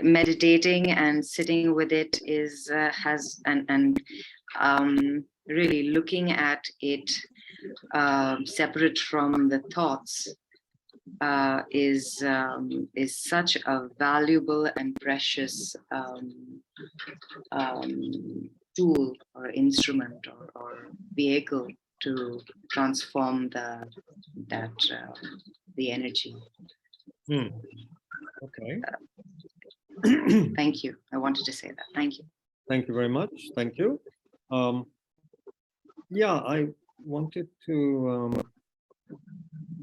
Meditating and sitting with it is really looking at it separate from the thoughts is such a valuable and precious tool or instrument or vehicle to transform the energy. Okay. Thank you. I wanted to say that. Thank you. Thank you very much. Thank you. I wanted to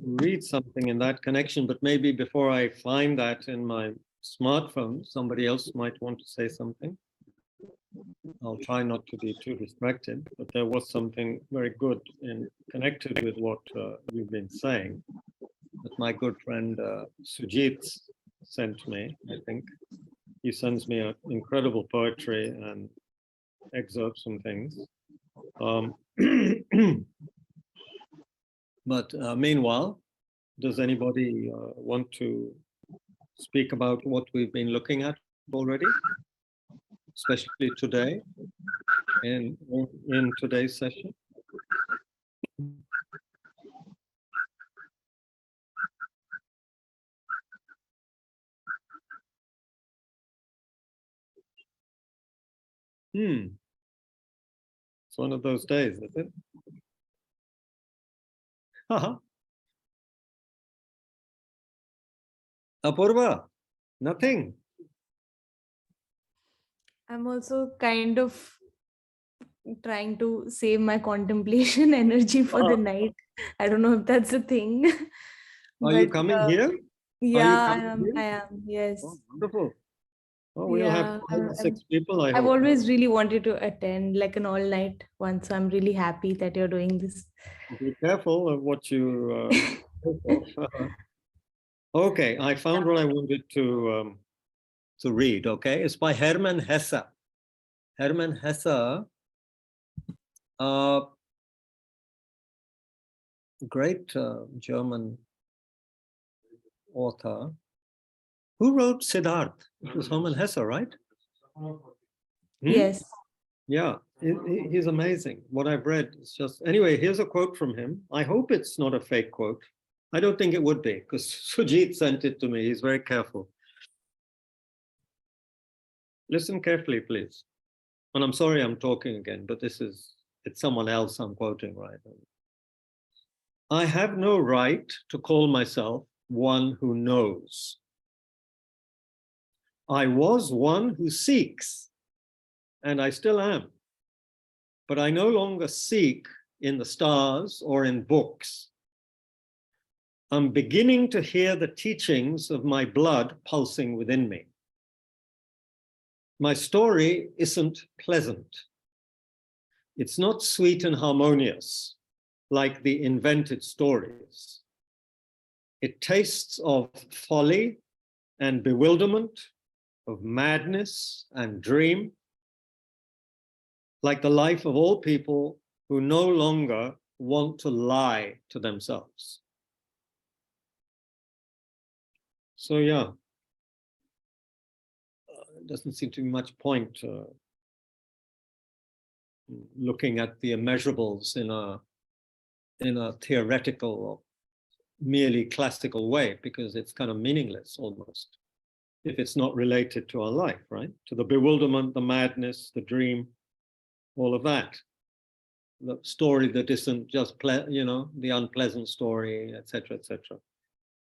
read something in that connection, but maybe before I find that in my smartphone, somebody else might want to say something. I'll try not to be too distracted, but there was something very good and connected with what you've been saying that my good friend Sujit sent me, I think. He sends me incredible poetry and excerpts and things. But meanwhile, does anybody want to speak about what we've been looking at already, especially today in today's session? It's one of those days, is it? Apurva, nothing. I'm also kind of trying to save my contemplation energy for the night. I don't know if that's a thing. Are you But coming here? yeah, coming here? I am. Yes. Oh, wonderful. Oh, we'll have Yeah. 5 or 6 people, I I've hope. always really wanted to attend like an all night one. So I'm really happy that you're doing this. Be careful of what you Okay, I found what I wanted to read, okay? It's by Hermann Hesse. Hermann Hesse, great German author. Who wrote Siddharth? It was Hermann Hesse, right? Yes. Yeah, he's amazing. What I've read is just... Anyway, here's a quote from him. I hope it's not a fake quote. I don't think it would be, because Sujit sent it to me. He's very careful. Listen carefully, please. And I'm sorry I'm talking again, but it's someone else I'm quoting, right? I have no right to call myself one who knows. I was one who seeks, and I still am. But I no longer seek in the stars or in books. I'm beginning to hear the teachings of my blood pulsing within me. My story isn't pleasant. It's not sweet and harmonious like the invented stories. It tastes of folly and bewilderment, of madness and dream, like the life of all people who no longer want to lie to themselves. So yeah, it doesn't seem to be much point looking at the immeasurables in a theoretical or merely classical way, because it's kind of meaningless almost if it's not related to our life, right? To the bewilderment, the madness, the dream, all of that. The story that isn't just, the unpleasant story, etc., etc.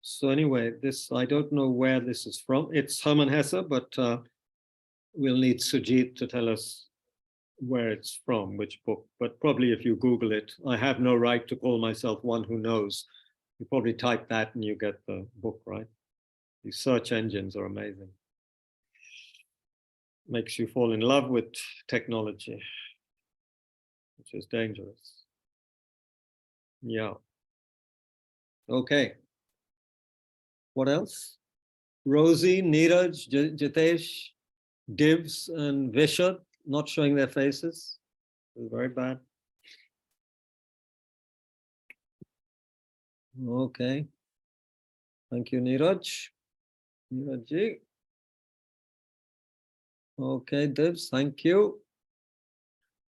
So anyway, I don't know where this is from. It's Hermann Hesse, but we'll need Sujit to tell us where it's from, which book. But probably if you Google it, I have no right to call myself one who knows. You probably type that and you get the book, right? These search engines are amazing. Makes you fall in love with technology, which is dangerous. Yeah. Okay. What else? Rosie, Neeraj, Jitesh, Divs, and Vishad not showing their faces. Very bad. Okay. Thank you, Neeraj. Neeraj. Okay, Divs, thank you.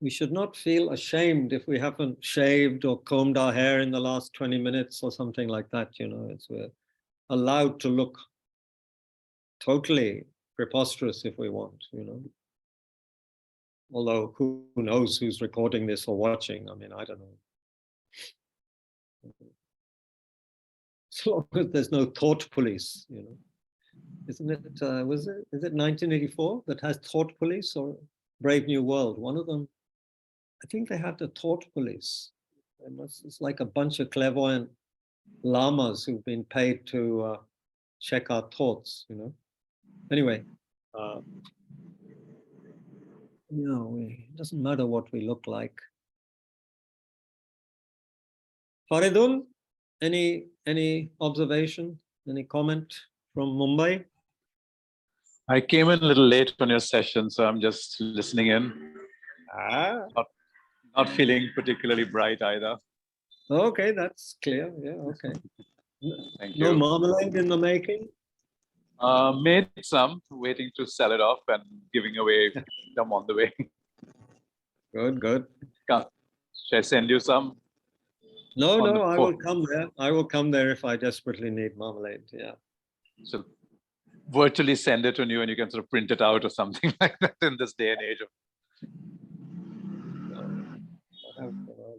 We should not feel ashamed if we haven't shaved or combed our hair in the last 20 minutes or something like that. We're allowed to look totally preposterous if we want, Although who knows who's recording this or watching? I mean, I don't know. As long as there's no thought police, Isn't it, is it 1984 that has thought police or Brave New World? One of them, I think they had the thought police. It's like a bunch of clairvoyant lamas who've been paid to check our thoughts, Anyway, it doesn't matter what we look like. Faridun, any observation, any comment from Mumbai? I came in a little late on your session, so I'm just listening in. Not feeling particularly bright either. Okay, that's clear. Yeah, okay. Thank No you. marmalade in the making? Made some, waiting to sell it off and giving away some on the way. Good. Should I send you some? No, I will come there. I will come there if I desperately need marmalade. Yeah. So virtually send it to you and you can sort of print it out or something like that in this day and age of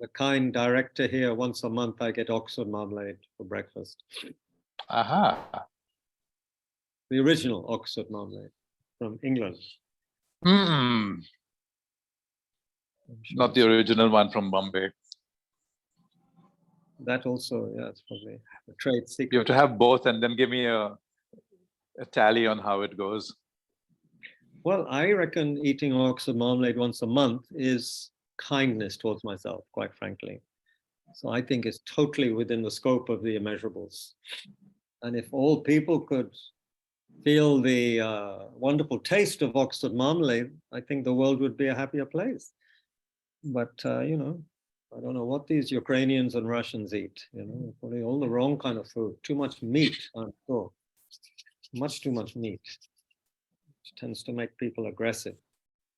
the kind director here, once a month I get Oxford marmalade for breakfast. Aha. The original Oxford marmalade from England. Hmm. I'm sure Not the original one from Bombay. that also, yeah, it's probably a trade secret. You have to have both and then give me a tally on how it goes. Well, I reckon eating Oxford marmalade once a month is kindness towards myself, quite frankly. So I think it's totally within the scope of the immeasurables. And if all people could feel the wonderful taste of Oxford marmalade, I think the world would be a happier place. But, you know, I don't know what these Ukrainians and Russians eat, you know, probably all the wrong kind of food. Too much meat, I'm sure. Much too much meat. Which tends to make people aggressive,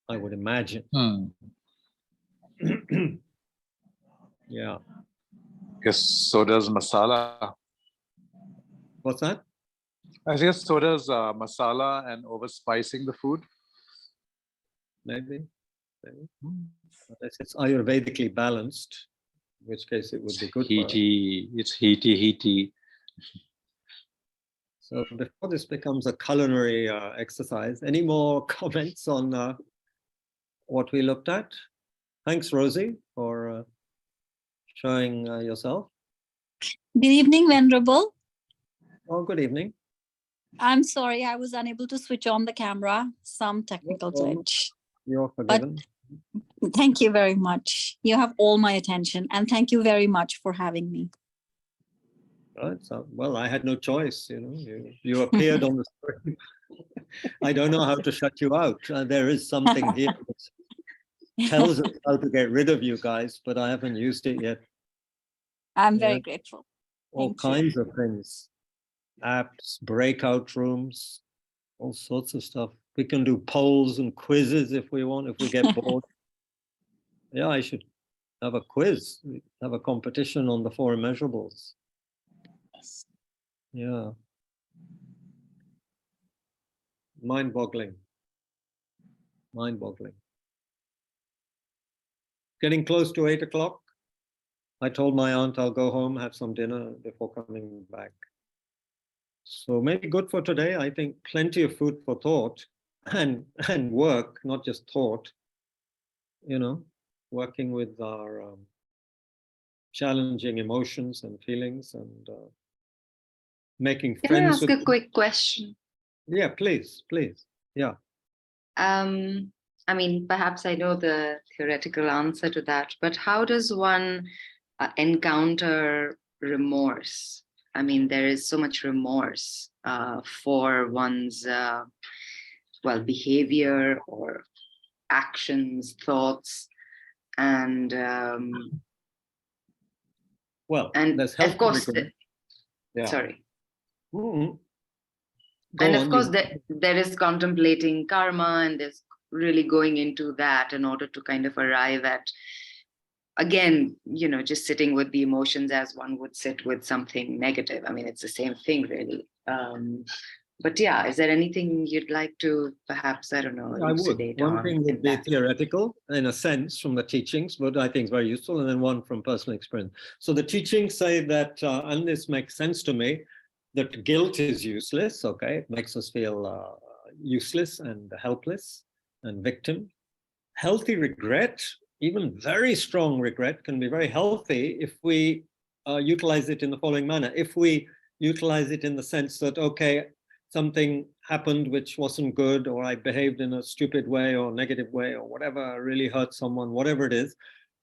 I would imagine. Hmm. Yeah. Guess so does masala. What's that? I guess so does masala and overspicing the food. Maybe. Unless it's Ayurvedically balanced, in which case it would be good for us. Heaty. It's heaty. So before this becomes a culinary exercise, any more comments on what we looked at? Thanks, Rosie, for showing yourself. Good evening, Venerable. Oh, good evening. I'm sorry I was unable to switch on the camera. Some technical glitch. You're forgiven. Thank you very much. You have all my attention, and thank you very much for having me. Right. So, well, I had no choice. You know, you appeared on the screen. I don't know how to shut you out. There is something here that tells us how to get rid of you guys, but I haven't used it yet. I'm very grateful. All Thank you. kinds of things, apps, breakout rooms, all sorts of stuff. We can do polls and quizzes if we want, if we get bored. Yeah, I should have a quiz, have a competition on the Four Immeasurables. Yeah. Mind-boggling. Mind-boggling. Getting close to 8 o'clock. I told my aunt I'll go home, have some dinner before coming back. So maybe good for today. I think plenty of food for thought and work, not just thought. You know, working with our challenging emotions and feelings and making Can I friends ask with a them. quick question? Yeah, please. Yeah. I mean, perhaps I know the theoretical answer to that, but how does one encounter remorse? I mean, there is so much remorse for one's, behavior or actions, thoughts, and there's healthy of course, regret. Yeah. sorry. Mm-hmm. And of course, there is contemplating karma, and there's really going into that in order to kind of arrive at, again, you know, just sitting with the emotions as one would sit with something negative. I mean, it's the same thing, really. But yeah, is there anything you'd like to perhaps, I don't know, elucidate on? One thing would be theoretical in a sense from the teachings, but I think is very useful, and then one from personal experience. So the teachings say that, and this makes sense to me, that guilt is useless, okay? It makes us feel useless and helpless and victim. Healthy regret, even very strong regret, can be very healthy if we utilize it in the following manner. If we utilize it in the sense that, okay, something happened which wasn't good, or I behaved in a stupid way or negative way or whatever, really hurt someone, whatever it is.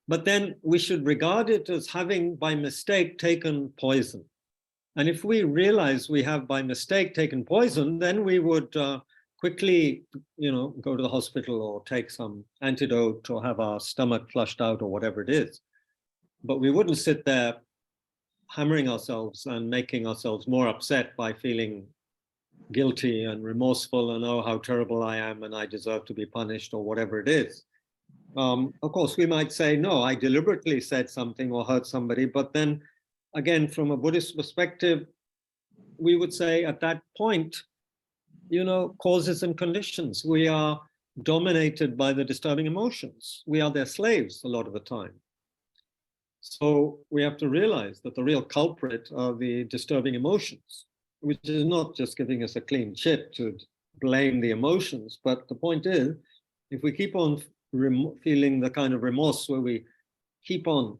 But then we should regard it as having by mistake taken poison. And if we realize we have by mistake taken poison, then we would quickly, you know, go to the hospital or take some antidote or have our stomach flushed out or whatever it is. But we wouldn't sit there hammering ourselves and making ourselves more upset by feeling guilty and remorseful and, oh, how terrible I am and I deserve to be punished or whatever it is. Of course, we might say, no, I deliberately said something or hurt somebody, but then again, from a Buddhist perspective, we would say at that point, you know, causes and conditions. We are dominated by the disturbing emotions. We are their slaves a lot of the time. So we have to realize that the real culprit are the disturbing emotions, which is not just giving us a clean chit to blame the emotions, but the point is, if we keep on feeling the kind of remorse where we keep on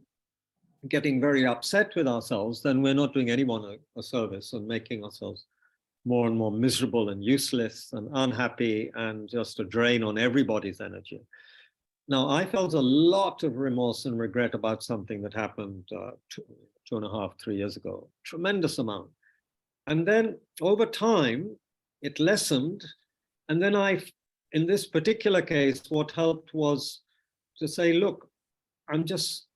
getting very upset with ourselves, then we're not doing anyone a service and making ourselves more and more miserable and useless and unhappy and just a drain on everybody's energy. Now, I felt a lot of remorse and regret about something that happened 2.5, 3 years ago, tremendous amount. And then over time, it lessened. And then in this particular case, what helped was to say, look, I'm just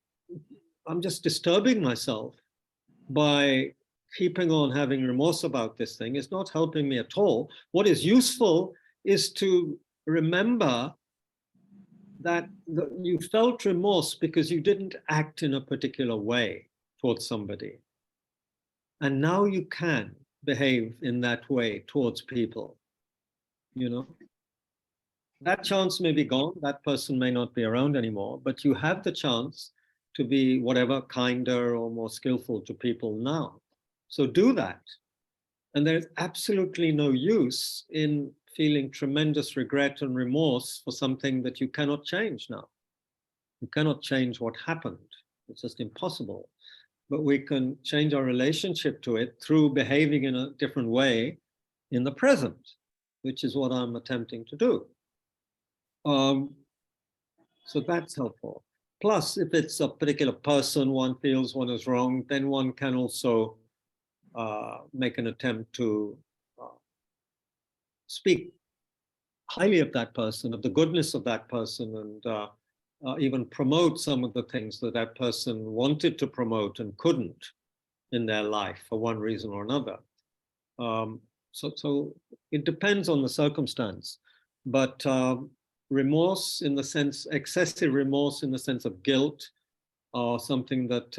disturbing myself by keeping on having remorse about this thing. It's not helping me at all. What is useful is to remember that you felt remorse because you didn't act in a particular way towards somebody. And now you can behave in that way towards people, you know. That chance may be gone, that person may not be around anymore, but you have the chance to be whatever kinder or more skillful to people now. So do that. And there's absolutely no use in feeling tremendous regret and remorse for something that you cannot change now. You cannot change what happened. It's just impossible. But we can change our relationship to it through behaving in a different way in the present, which is what I'm attempting to do. So that's helpful. Plus, if it's a particular person one feels one is wrong, then one can also make an attempt to speak highly of that person, of the goodness of that person, and even promote some of the things that that person wanted to promote and couldn't in their life for one reason or another. So it depends on the circumstance, but remorse in the sense, excessive remorse in the sense of guilt, or something that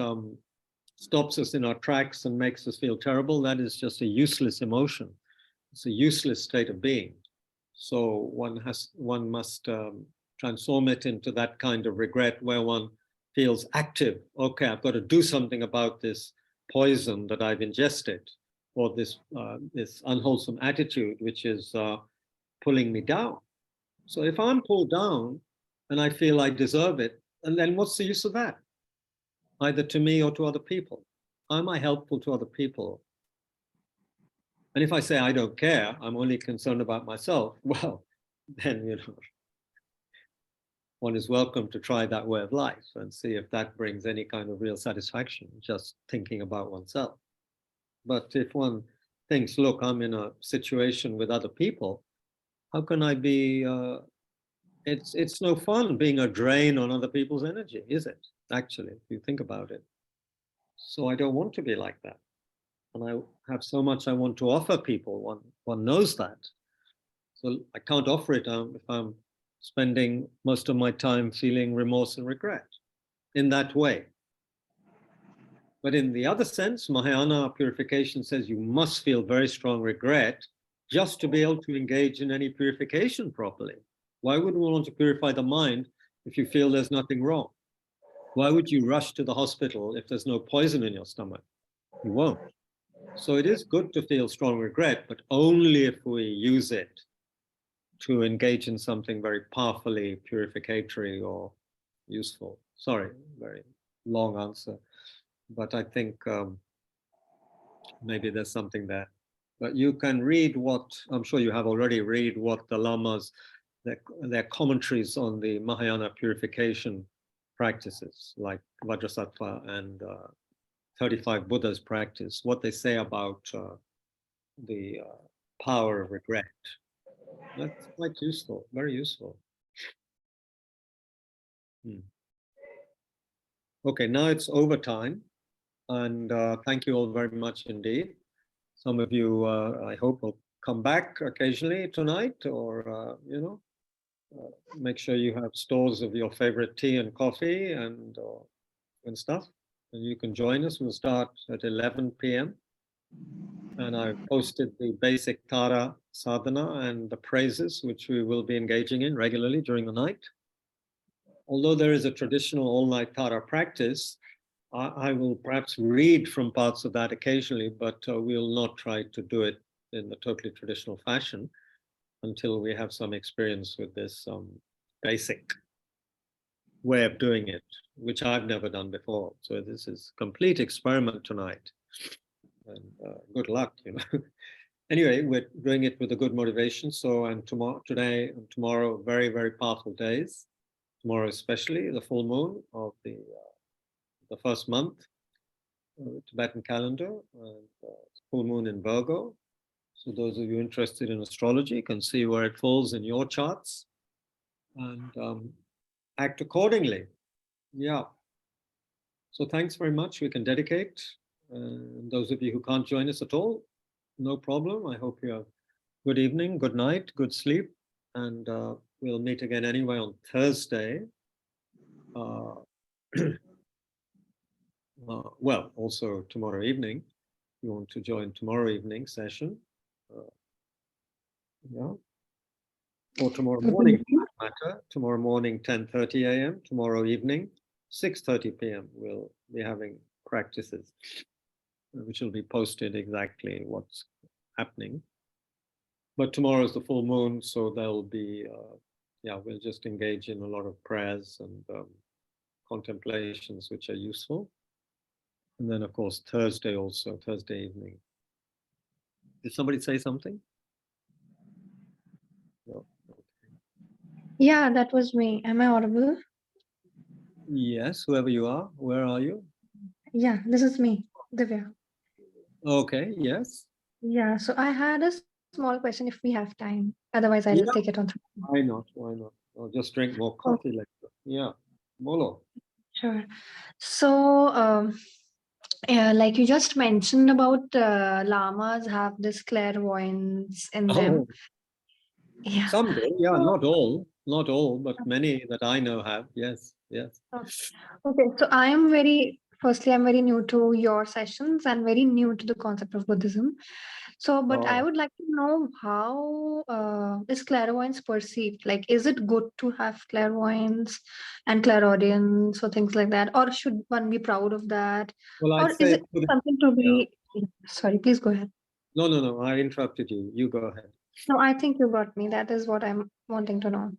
stops us in our tracks and makes us feel terrible, that is just a useless emotion. It's a useless state of being. So one must transform it into that kind of regret where one feels active. Okay, I've got to do something about this poison that I've ingested, or this unwholesome attitude which is pulling me down. So if I'm pulled down and I feel I deserve it, and then what's the use of that? Either to me or to other people. How am I helpful to other people? And if I say I don't care, I'm only concerned about myself, well, then, you know, one is welcome to try that way of life and see if that brings any kind of real satisfaction, just thinking about oneself. But if one thinks, look, I'm in a situation with other people, how can I be, it's no fun being a drain on other people's energy, is it? Actually, if you think about it. So I don't want to be like that. And I have so much I want to offer people, one knows that. So I can't offer it if I'm spending most of my time feeling remorse and regret in that way. But in the other sense, Mahayana purification says you must feel very strong regret just to be able to engage in any purification properly. Why would we want to purify the mind if you feel there's nothing wrong? Why would you rush to the hospital if there's no poison in your stomach? You won't. So it is good to feel strong regret, but only if we use it to engage in something very powerfully purificatory or useful. Sorry, very long answer, but I think maybe there's something there. But you can read what, I'm sure you have already read what the Lamas, their commentaries on the Mahayana purification practices, like Vajrasattva and 35 Buddhas practice, what they say about the power of regret. That's quite useful, very useful. Okay, now it's overtime, and thank you all very much indeed. Some of you, I hope, will come back occasionally tonight, or you know, make sure you have stores of your favorite tea and coffee and stuff, and you can join us. We'll start at 11 p.m. And I've posted the basic Tara sadhana and the praises, which we will be engaging in regularly during the night. Although there is a traditional all-night Tara practice, I will perhaps read from parts of that occasionally, but we'll not try to do it in the totally traditional fashion until we have some experience with this basic way of doing it, which I've never done before. So this is complete experiment tonight. And good luck, you know. Anyway, we're doing it with a good motivation. So, and today and tomorrow, very, very powerful days. Tomorrow, especially the full moon of the first month, Tibetan calendar, and full moon in Virgo. So those of you interested in astrology can see where it falls in your charts and act accordingly. Yeah. So thanks very much. We can dedicate. Those of you who can't join us at all, no problem. I hope you have good evening, good night, good sleep. And we'll meet again anyway on Thursday. Well, also tomorrow evening, if you want to join tomorrow evening session. Yeah. Or tomorrow morning, for that matter. Tomorrow morning, 10:30 a.m. Tomorrow evening, 6:30 p.m. We'll be having practices, which will be posted exactly what's happening. But tomorrow is the full moon, so there'll be, we'll just engage in a lot of prayers and contemplations, which are useful. And then, of course, Thursday also, Thursday evening. Did somebody say something? No. Yeah, that was me. Am I audible? Yes, whoever you are. Where are you? Yeah, this is me, Divya. Okay, yes. Yeah, so I had a small question if we have time. Otherwise, I'll Yeah. take it on. Why not? Why not? I'll just drink more coffee later. Yeah. Bolo. Sure. So, like you just mentioned about llamas have this clairvoyance in them. Oh, Yeah. some do. Yeah, So- not all, but many that I know have. Yes, yes. Okay, so I'm very new to your sessions and very new to the concept of Buddhism. So, but I Oh. would like to know how is clairvoyance perceived? Like, is it good to have clairvoyance and clairaudience or things like that? Or should one be proud of that? Well, Or I'd is say it something to be, sorry, please go ahead. no. I interrupted you. You go ahead. No, I think you got me. That is what I'm wanting to know.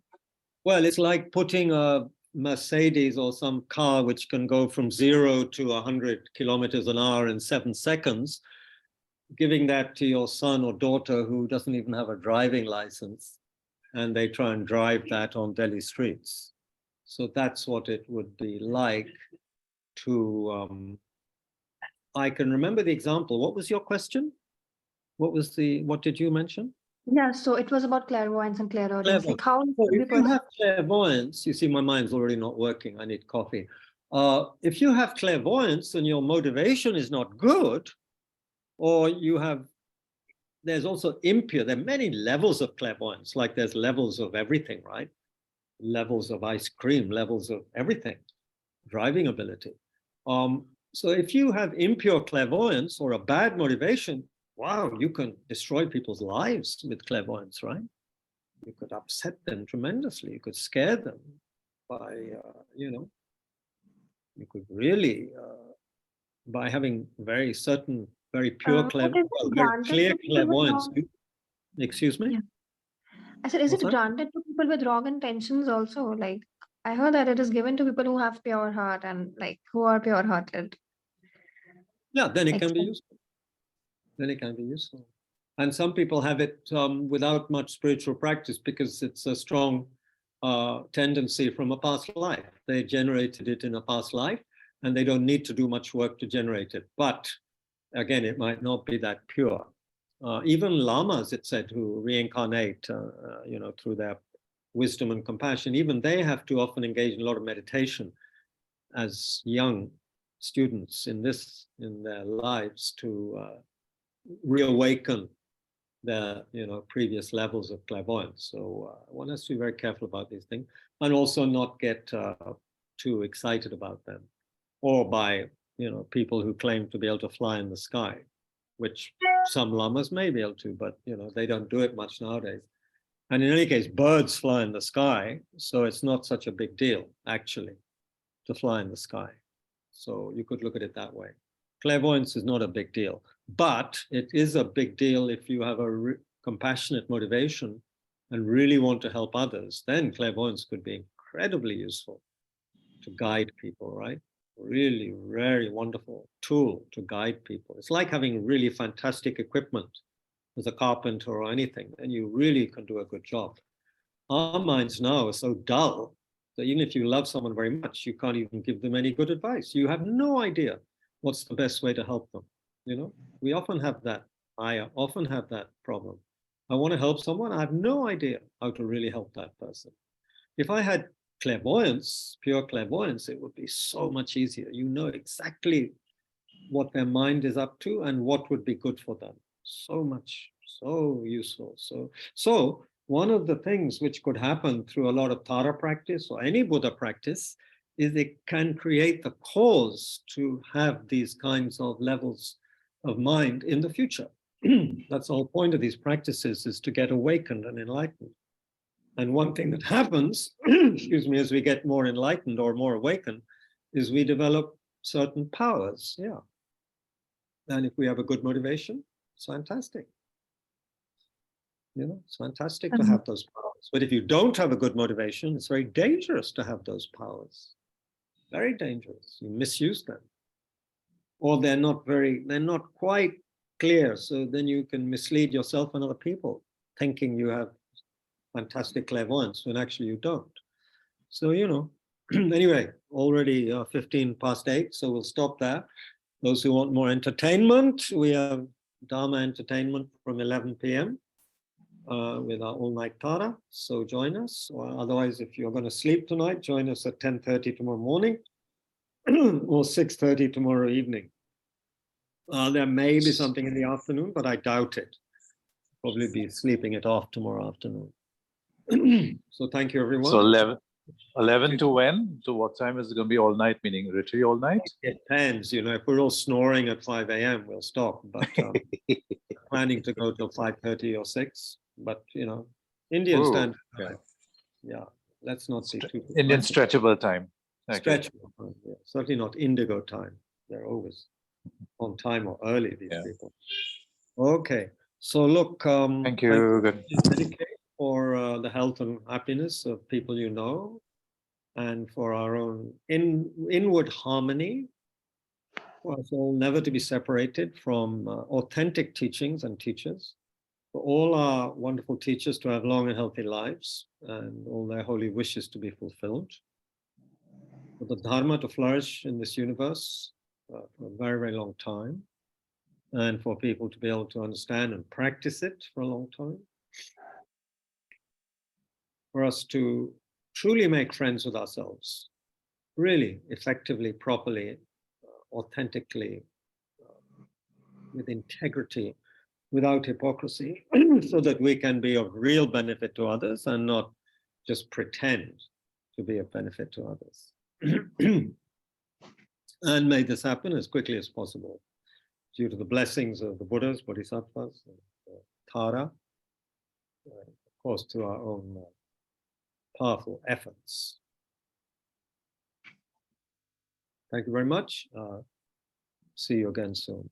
Well, it's like putting a Mercedes or some car which can go from 0 to 100 kilometers an hour in 7 seconds, giving that to your son or daughter who doesn't even have a driving license, and they try and drive that on Delhi streets. So that's what it would be like to, I can remember the example. What was your question? What did you mention? Yeah, so it was about clairvoyance and clairaudience. Like how Well, should we if you have clairvoyance, you see my mind's already not working. I need coffee. If you have clairvoyance and your motivation is not good, or there's also impure, there are many levels of clairvoyance, like there's levels of everything, right? Levels of ice cream, levels of everything, driving ability. So if you have impure clairvoyance or a bad motivation, wow, you can destroy people's lives with clairvoyance, right? You could upset them tremendously. You could scare them by, you could really, by having very pure clairvoyance, very clear clairvoyance. Excuse me? Yeah. I said, is What's it that? granted to people with wrong intentions also? Like, I heard that it is given to people who have pure heart and like who are pure hearted. Yeah, then it can be Excellent. useful. Then it can be useful. And some people have it without much spiritual practice because it's a strong tendency from a past life. They generated it in a past life and they don't need to do much work to generate it. But again, it might not be that pure. Even lamas, it said, who reincarnate, through their wisdom and compassion, even they have to often engage in a lot of meditation as young students in their lives to reawaken their previous levels of clairvoyance. So one has to be very careful about these things and also not get too excited about them, or by people who claim to be able to fly in the sky, which some lamas may be able to, but they don't do it much nowadays. And in any case, birds fly in the sky, so it's not such a big deal actually to fly in the sky. So you could look at it that way. Clairvoyance is not a big deal, but it is a big deal if you have a compassionate motivation and really want to help others. Then clairvoyance could be incredibly useful to guide people, right? Really, very wonderful tool to guide people. It's like having really fantastic equipment as a carpenter or anything, and you really can do a good job. Our minds now are so dull that even if you love someone very much, you can't even give them any good advice. You have no idea what's the best way to help them. You know, we often have that. I often have that problem. I want to help someone. I have no idea how to really help that person. If I had clairvoyance, pure clairvoyance, it would be so much easier. You know exactly what their mind is up to and what would be good for them. So much, so useful. So one of the things which could happen through a lot of Tara practice or any Buddha practice is it can create the cause to have these kinds of levels of mind in the future. That's the whole point of these practices, is to get awakened and enlightened. And one thing that happens, excuse me, as we get more enlightened or more awakened, is we develop certain powers. Yeah. And if we have a good motivation, it's fantastic. You know, it's fantastic to have those powers. But if you don't have a good motivation, it's very dangerous to have those powers. Very dangerous. You misuse them. Or they're not quite clear. So then you can mislead yourself and other people, thinking you have fantastic clairvoyance when actually you don't. So, you know, anyway, already 15 past 8, so we'll stop there. Those who want more entertainment, we have Dharma entertainment from 11 p.m. With our all-night Tara, so join us. Or otherwise, if you're going to sleep tonight, join us at 10:30 tomorrow morning or 6:30 tomorrow evening. There may be something in the afternoon, but I doubt it. Probably be sleeping it off tomorrow afternoon. So thank you, everyone. So 11 to when? To what time is it going to be all night, meaning literally all night? It depends, you know, if we're all snoring at 5 a.m., we'll stop. But planning to go till 5:30 or 6. But, you know, Indian Ooh, standard yeah. time. Yeah, let's not say too Indian much. stretchable time. Okay. Stretchable time, yeah. Certainly not indigo time. They're always on time or early, these people. Okay, so look. Thank you. Good. Dedicate for the health and happiness of people you know, and for our own inward harmony, for us all never to be separated from authentic teachings and teachers, for all our wonderful teachers to have long and healthy lives and all their holy wishes to be fulfilled, for the Dharma to flourish in this universe for a very, very long time, and for people to be able to understand and practice it for a long time, for us to truly make friends with ourselves, really effectively, properly, authentically, with integrity, without hypocrisy, so that we can be of real benefit to others and not just pretend to be of benefit to others. And may this happen as quickly as possible, due to the blessings of the Buddhas, Bodhisattvas, and Tara, of course, to our own powerful efforts. Thank you very much. See you again soon.